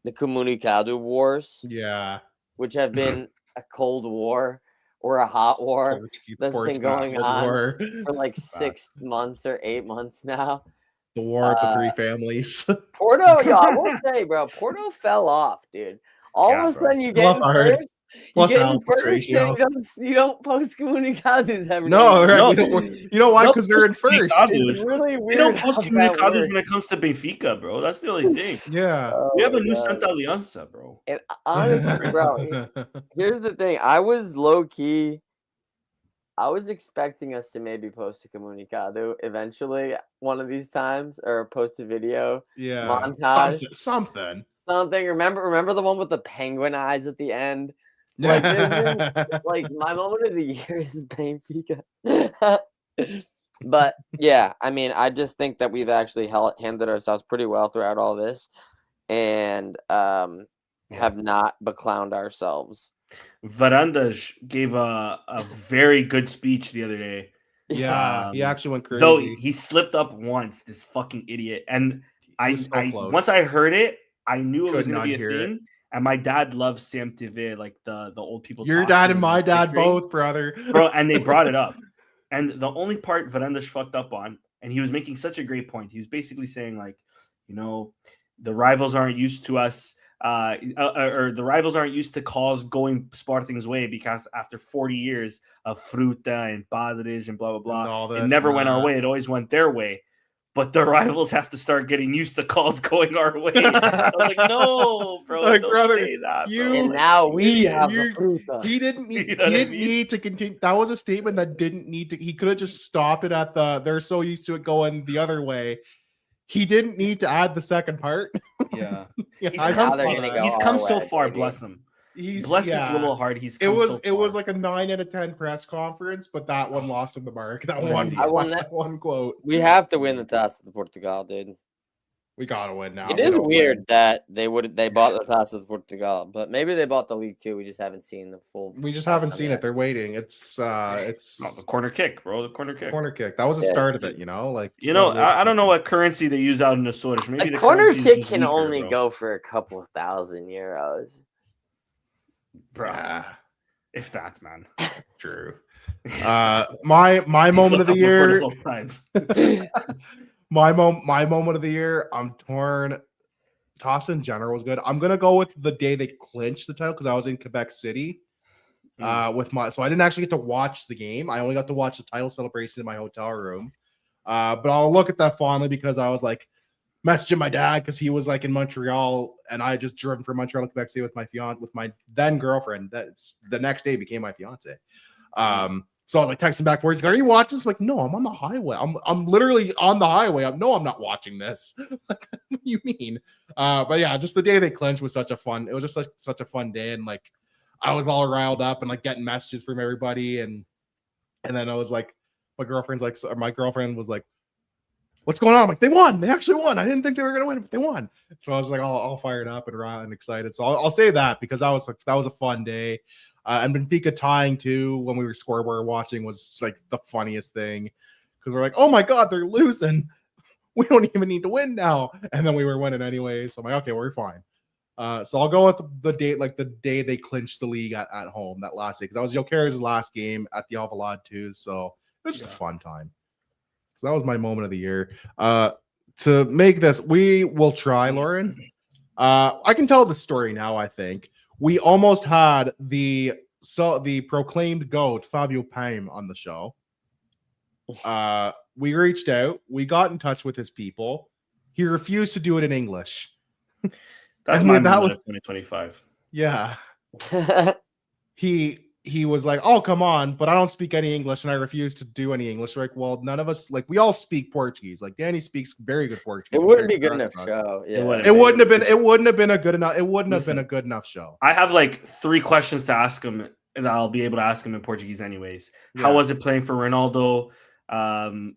the Comunicado Wars. Yeah. Which have been a cold war or a hot war that's been going on for like 6 months or 8 months now. The war of the three families. Porto, I will say, bro, Porto fell off, dude. All of a sudden you get in first. You don't post Comunicados every day. No, you know why? Because they're in first. It's really weird. You don't post Comunicados when it comes to Benfica, bro. That's the only thing. Yeah. We have a new Santa Aliança, bro. And honestly, bro, here's the thing. I was low-key. I was expecting us to maybe post a Comunicado eventually one of these times, or post a video. Yeah. Montage. Something. Remember the one with the penguin eyes at the end? Like, like my moment of the year is Benfica. But yeah, I mean, I just think that we've actually handled ourselves pretty well throughout all this, and have not beclowned ourselves. Varandas gave a very good speech the other day. Yeah, he actually went crazy. Though he slipped up once, this fucking idiot. And once I heard it, I knew it was going to be a thing. And my dad loves Sam TV, like the old people. Your dad and my dad both, brother. Bro, and they brought it up. And the only part Varandas fucked up on, and he was making such a great point. He was basically saying, like, you know, the rivals aren't used to us, or the rivals aren't used to calls going Sporting's way, because after 40 years of Fruta and Padres and blah, blah, blah, it never went our way. It always went their way. But the rivals have to start getting used to calls going our way. I was like, no, bro. Like, don't brother, say that, bro. And now we have the Fruta. He didn't need to continue. That was a statement that didn't need to. He could have just stopped it at they're so used to it going the other way. He didn't need to add the second part. Yeah. He's come so far, bless him. Bless his little heart. It was like a 9 out of 10 press conference, but that one lost him the mark. That one quote. We have to win the Taça de Portugal, dude. We gotta win now. It is weird that they bought the Taça de Portugal, but maybe they bought the league too. We just haven't seen the full. We just haven't seen it. They're waiting. It's the corner kick, bro. The corner kick. That was the start of it, you know. Like I don't know what currency they use out in the Azores. Maybe the corner kick can only go for a couple of €1,000. bro. Yeah, If that, man. true. My moment of the year. My moment of the year. I'm torn. Toss in general was good. I'm gonna go with the day they clinched the title because I was in Quebec City. So I didn't actually get to watch the game. I only got to watch the title celebration in my hotel room. But I'll look at that fondly because I was like messaging my dad because he was like in Montreal and I had just driven from Montreal to Quebec City with my then girlfriend that the next day became my fiance. So I was like texting back forwards. He's like, "Are you watching this?" I'm like, "No, I'm on the highway. I'm literally on the highway. I'm not watching this." Like, what do you mean? But yeah, just the day they clinched was such a fun. It was just such a fun day, and like I was all riled up and like getting messages from everybody, and then I was like, my girlfriend was like, "What's going on?" I'm like, "They won. They actually won. I didn't think they were gonna win, but they won." So I was like all fired up and excited. So I'll say that because that was a fun day. And Benfica tying too when we were scoreboard watching was like the funniest thing because we're like, "Oh my god, they're losing. We don't even need to win now." And then we were winning anyway. So I'm like, "Okay, we're fine." So I'll go with the day they clinched the league at home that last day because that was Jokeres' last game at the Alvalade too. So it was just a fun time. So that was my moment of the year. To make this, we will try, Lauren. I can tell the story now. I think we almost had the proclaimed GOAT Fabio Paim on the show. We reached out. We got in touch with his people. He refused to do it in English. That's my moment of 2025. Yeah. He was like, "Oh, come on, but I don't speak any English and I refuse to do any English." We're like, well, none of us, like, we all speak Portuguese. Like, Danny speaks very good Portuguese. It wouldn't be good enough show. Yeah. It wouldn't have been a good enough show. I have like 3 questions to ask him and I'll be able to ask him in Portuguese anyways. Yeah. How was it playing for Ronaldo?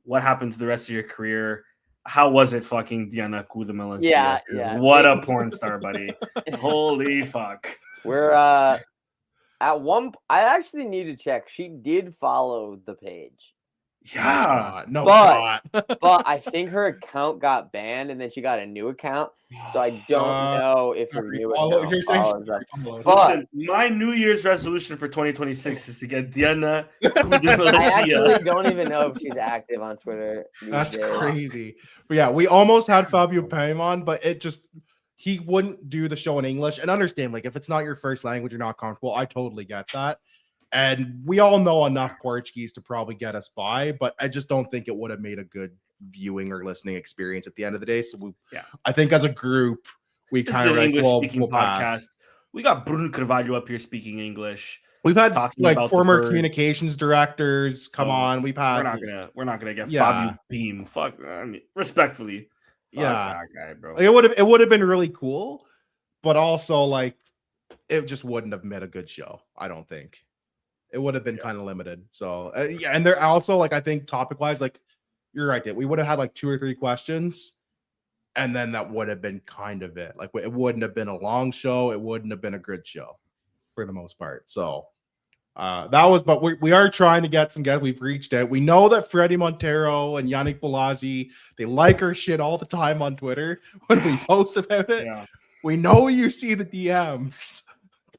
What happened to the rest of your career? How was it fucking Diana Cudamelancia? Yeah. What a porn star, buddy. Holy fuck. We're at one. I actually need to check. She did follow the page. Yeah, but I think her account got banned, and then she got a new account. So I don't know if her new account follows that. Listen, my New Year's resolution for 2026 is to get Diana. I actually don't even know if she's active on Twitter. That's crazy. But yeah, we almost had Fabio Paim on, but he wouldn't do the show in English. And understand, like, if it's not your first language, you're not comfortable. I totally get that. And we all know enough Portuguese to probably get us by, but I just don't think it would have made a good viewing or listening experience at the end of the day. So I think as a group, we kind of English-speaking podcast. We got Bruno Carvalho up here speaking English. We've had like former communications directors come on. We've had we're not gonna get Fabio Paim. Fuck, I mean, respectfully. That guy, bro. Like, it would have been really cool, but also like it just wouldn't have made a good show. I don't think. It would have been kind of limited. So and they're also like, I think topic wise, like you're right, we would have had like 2 or 3 questions, and then that would have been kind of it. Like it wouldn't have been a long show. It wouldn't have been a good show for the most part. So but we are trying to get some guys. We've reached out. We know that Freddie Montero and Yannick Bolazzi, they like our shit all the time on Twitter when we post about it. Yeah. We know you see the DMs.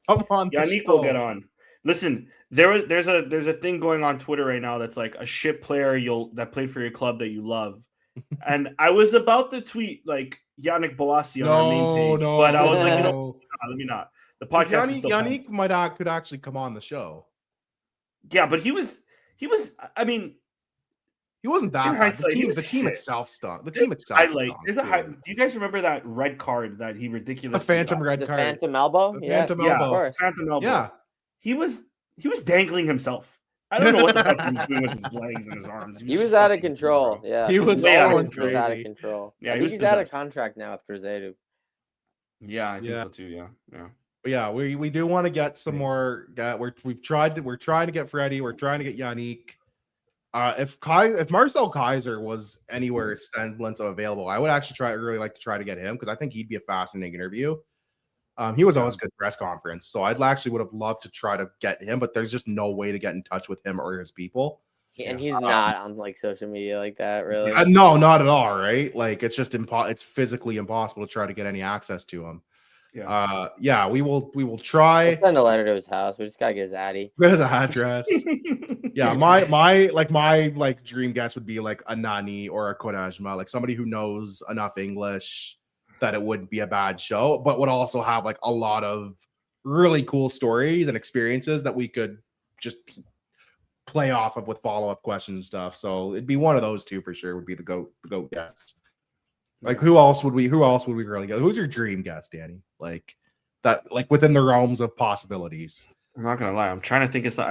Come on, Yannick will get on. Listen, there's a thing going on Twitter right now that's like a shit player that played for your club that you love. And I was about to tweet like Yannick Bolazzi on our main page, but I was like, let me not. The podcast Yannick could actually come on the show. Yeah, but he was. I mean, he wasn't that bad. The team itself stunk. The team itself. Do you guys remember that red card that he ridiculously? The phantom red card. Phantom elbow. Phantom elbow. Of course. Phantom elbow. Yeah. He was dangling himself. I don't know what the fuck he was doing with his legs and his arms. He was out of control. Yeah, he was out of control. Yeah, he's out of contract now with Cruzeiro. Yeah, I think so too. Yeah. But yeah, we do want to get some more. We're trying to get Freddie. We're trying to get Yannick. If Marcel Kaiser was anywhere semblance of available, I would actually really like to try to get him because I think he'd be a fascinating interview. He was always a good press conference, so I'd actually would have loved to try to get him, but there's just no way to get in touch with him or his people. And he's not on like social media like that, really. No, not at all. Right? Like it's just it's physically impossible to try to get any access to him. We will try. We'll send a letter to his house. We just gotta get his addy. There's an address. Yeah, my dream guest would be like a Nani or a Konajima, like somebody who knows enough English that it wouldn't be a bad show, but would also have like a lot of really cool stories and experiences that we could just play off of with follow-up questions and stuff. So it'd be one of those two for sure would be the goat guests. Like who else would we really get? Who's your dream guest, Danny? Like that, like within the realms of possibilities. I'm not gonna lie. I've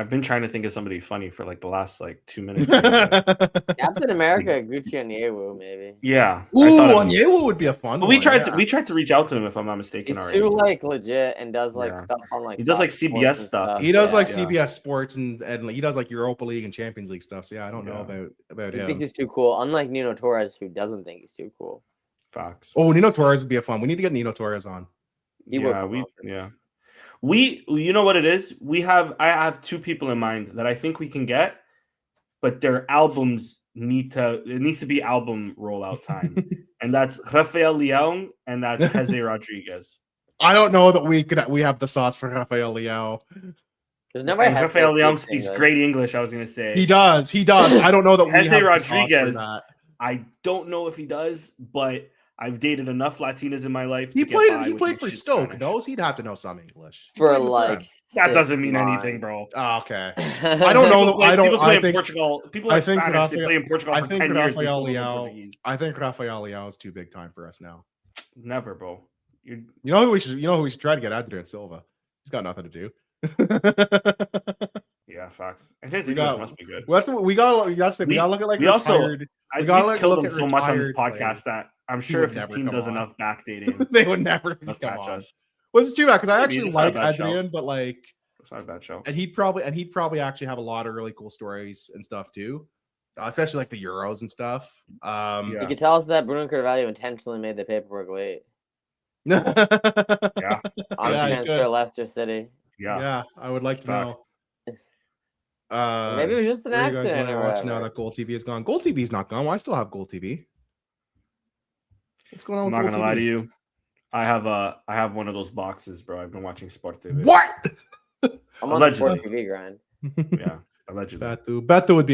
been trying to think of somebody funny for like the last like 2 minutes. Captain America, Gucci Onyewu, maybe. Yeah. Ooh, Onyewu would be a fun one. We tried to reach out to him if I'm not mistaken. He's too like legit and does like stuff on like. He does like CBS stuff. He does like CBS Sports and he does like Europa League and Champions League stuff. So yeah, I don't know about him. I think he's too cool. Unlike Nino Torres, who doesn't think he's too cool. Facts. Oh, Nino Torres would be a fun. We need to get Nino Torres on. We you know what it is? I have two people in mind that I think we can get, but their albums needs to be album rollout time. And that's Rafael Leão and that's Jose Rodriguez. I don't know that we have the sauce for Rafael Leão. Rafael Leão speaks great English, I was gonna say. He does. I don't know that we Jose have Rodriguez. the sauce for that. I don't know if he does, but I've dated enough Latinas in my life. He played for Stoke. Knows he'd have to know some English. For like that doesn't mean anything, bro. Oh, okay. I don't know. People play in Portugal. People like Spanish. They play in Portugal for 10 years. I think Rafael Leão is too big time for us now. Never, bro. You know who we should try to get Adrian Silva. He's got nothing to do. Yeah, facts. And his English must be good. We gotta look at like retired. We've killed him so much on this podcast that I'm sure if his team does enough backdating, they would never catch us. Well, it's too bad because I actually like Adrian, but like it's not a bad show. And he'd probably actually have a lot of really cool stories and stuff too, especially like the Euros and stuff. You could tell us that Bruno Carvalho intentionally made the paperwork late. Yeah, on transfer to Leicester City. Yeah, I would like to know. Maybe it was just an accident. Watch now that Goal TV is gone. Goal TV is not gone. Well, I still have Goal TV. What's going on? I'm not gonna lie to you. I have one of those boxes, bro. I've been watching Sport TV. What? I'm on the Sport TV grind. Yeah, allegedly. Beto would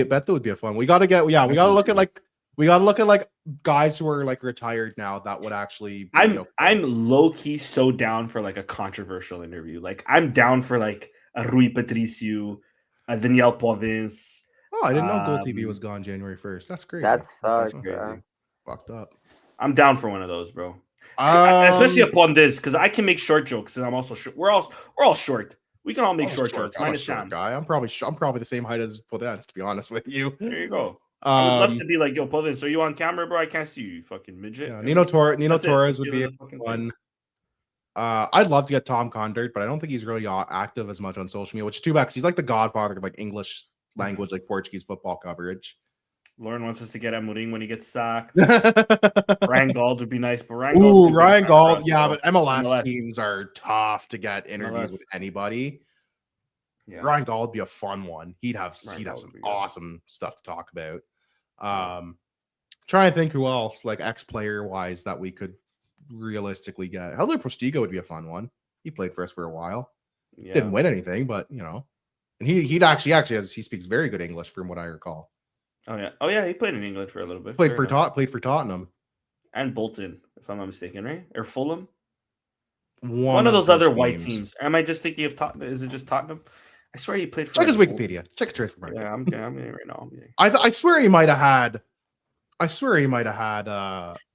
be a fun. We gotta look at like guys who are like retired now that would actually. I'm low key so down for like a controversial interview. Like I'm down for like a Rui Patricio. Daniel Povins. Oh, I didn't know Goal TV was gone January 1st. That's crazy. That's crazy. Fucked up. I'm down for one of those, bro. Especially upon this, because I can make short jokes, and I'm also short. We're all short. We can all make short jokes. I'm a short guy. I'm probably the same height as Povins, to be honest with you. There you go. I would love to be like, yo, Povins, are you on camera, bro? I can't see you fucking midget. Yeah, Nino Torres would be fun. I'd love to get Tom Condert, but I don't think he's really active as much on social media, which is too bad because he's like the godfather of like English language, like Portuguese football coverage. Lauren wants us to get Amorim when he gets sacked. Ryan Gauld would be nice, but Ryan Gauld, yeah, but MLS teams are tough to get interviews with anybody. Yeah. Ryan Gauld would be a fun one. He'd have some awesome stuff to talk about. Trying to think who else, like ex-player wise, that we could realistically get. Helder Postigo would be a fun one. He played for us for a while. Yeah. Didn't win anything, but you know, and he speaks very good English from what I recall. Oh yeah, he played in England for a little bit. Played for Tottenham and Bolton, if I'm not mistaken, right? Or Fulham. One of those other white teams. Am I just thinking of Tottenham? Is it just Tottenham? I swear he played for. Check his Wikipedia. Check his transfer market. Yeah, I'm getting it right now. I swear he might have had.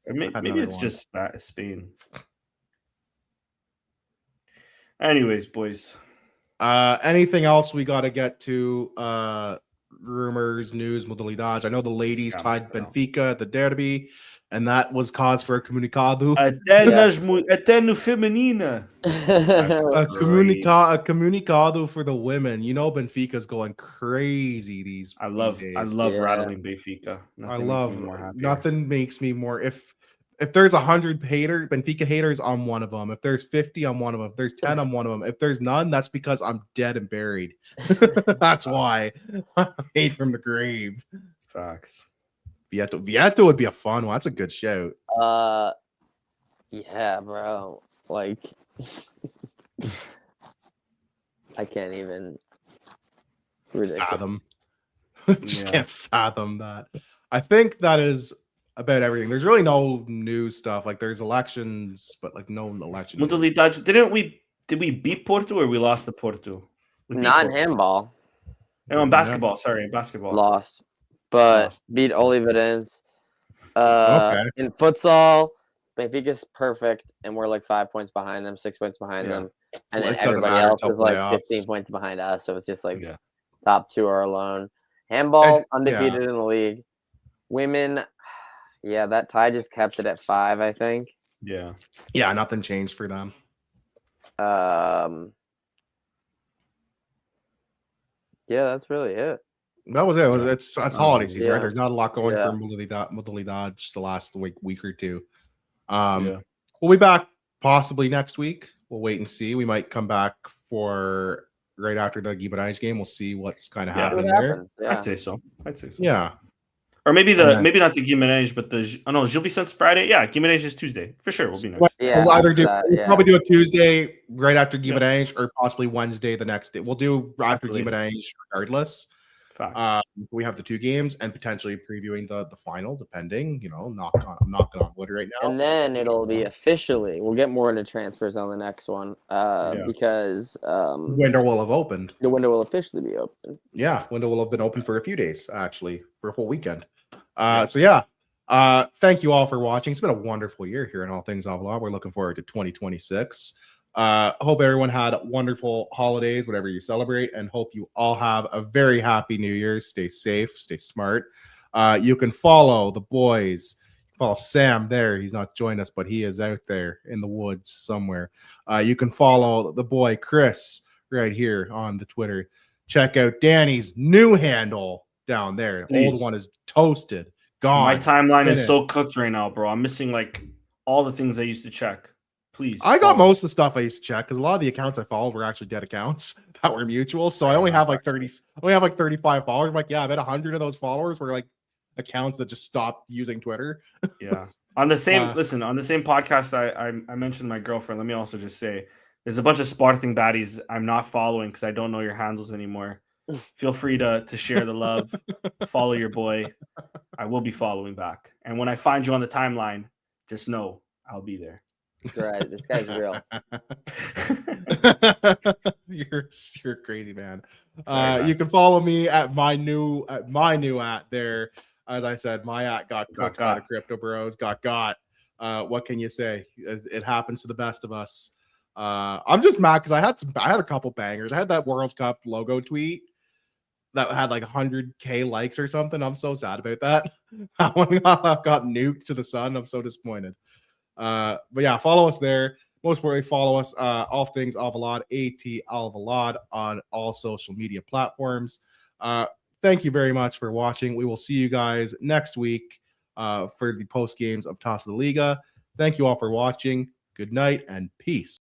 Maybe it's just Spain. Anyways, boys. Anything else we got to get to? Rumors, news, modalidades. I know the ladies tied Benfica at the derby, and that was cause for a comunicado. Eterno feminina. A comunicado for the women. You know, Benfica's going crazy these days. I love rattling Benfica. Nothing makes me more. If there's 100 Benfica haters, I'm one of them. If there's 50, I'm one of them. If there's 10, I'm one of them. If there's none, that's because I'm dead and buried. That's why I hate from the grave. Facts. Vieto would be a fun one. That's a good shout. Yeah, bro. Like, I can't even ridiculous. Fathom. Just Yeah. can't fathom that. I think that is about everything. There's really no new stuff. Like there's elections, but like no election. news. Modalidades. Did we beat Porto or we lost to Porto? We beat Not in Porto. handball. No, in basketball. Sorry, in basketball. Lost. But Lost. beat Olivedense. Okay. In futsal, Benfica's perfect, and we're like 5 points behind them, 6 points behind Yeah. them. And Well, then it doesn't everybody matter else until is like playoffs. 15 points behind us. So it's just like Yeah. top two are alone. Handball, And- undefeated in the league. Women, yeah, that tie just kept it at 5, I think. Yeah. Yeah, nothing changed for them. Yeah, that's really it. That was it. Yeah. It's holiday season, right? Yeah. There's not a lot going Yeah. for Modalidad the last week or two. Yeah. We'll be back possibly next week. We'll wait and see. We might come back for right after the Guimarães game. We'll see what's kind of Yeah. happening What there. happens? Yeah. I'd say so. Yeah. Or maybe And then- maybe not the Guimarães, but Gil Vicente's Friday. Yeah, Guimarães is Tuesday for sure. We'll be next. Yeah, We'll either after do that, we'll yeah. probably do a Tuesday right after Guimarães or possibly Wednesday the next day. We'll do after Definitely. Guimarães regardless. Facts. We have the 2 games and potentially previewing the final, depending. I'm knocking on wood right now. And then it'll be officially. We'll get more into transfers on the next one, Yeah. because Window will have opened. the window will officially be open. Yeah, window will have been open for a few days, actually, for a whole weekend. Yeah. So yeah, thank you all for watching. It's been a wonderful year here in All Things Alvalade. We're looking forward to 2026. Hope everyone had wonderful holidays, whatever you celebrate, and hope you all have a very happy New Year's. Stay safe, stay smart. You can follow the boys. Follow Sam there. He's not joined us, but he is out there in the woods somewhere. You can follow the boy Chris right here on the Twitter. Check out Danny's new handle down there. Please. Old one is toasted, gone. My timeline is finished. so cooked right now, bro. I'm missing like all the things I used to check. Please. I got follow. most of the stuff I used to check because a lot of the accounts I followed were actually dead accounts that were mutual. So I only have like 30, I only have like 35 followers. I'm like, yeah, I bet 100 of those followers were like accounts that just stopped using Twitter. Yeah. On the same on the same podcast I mentioned my girlfriend. Let me also just say there's a bunch of Sporting baddies I'm not following because I don't know your handles anymore. Feel free to share the love. Follow your boy. I will be following back. And when I find you on the timeline, just know I'll be there. Right, this guy's real. You're crazy, man. Sorry, You can follow me at my new at there. As I said, my at got cooked by the Crypto Bros. Got. What can you say? It happens to the best of us. I'm just mad because I had a couple bangers. I had that World Cup logo tweet that had like 100K likes or something. I'm so sad about that. That one got nuked to the sun. I'm so disappointed. But yeah, follow us there. Most importantly, follow us all things Alvalade, AT Alvalade on all social media platforms. Thank you very much for watching. We will see you guys next week for the post games of Taça da Liga. Thank you all for watching. Good night and peace.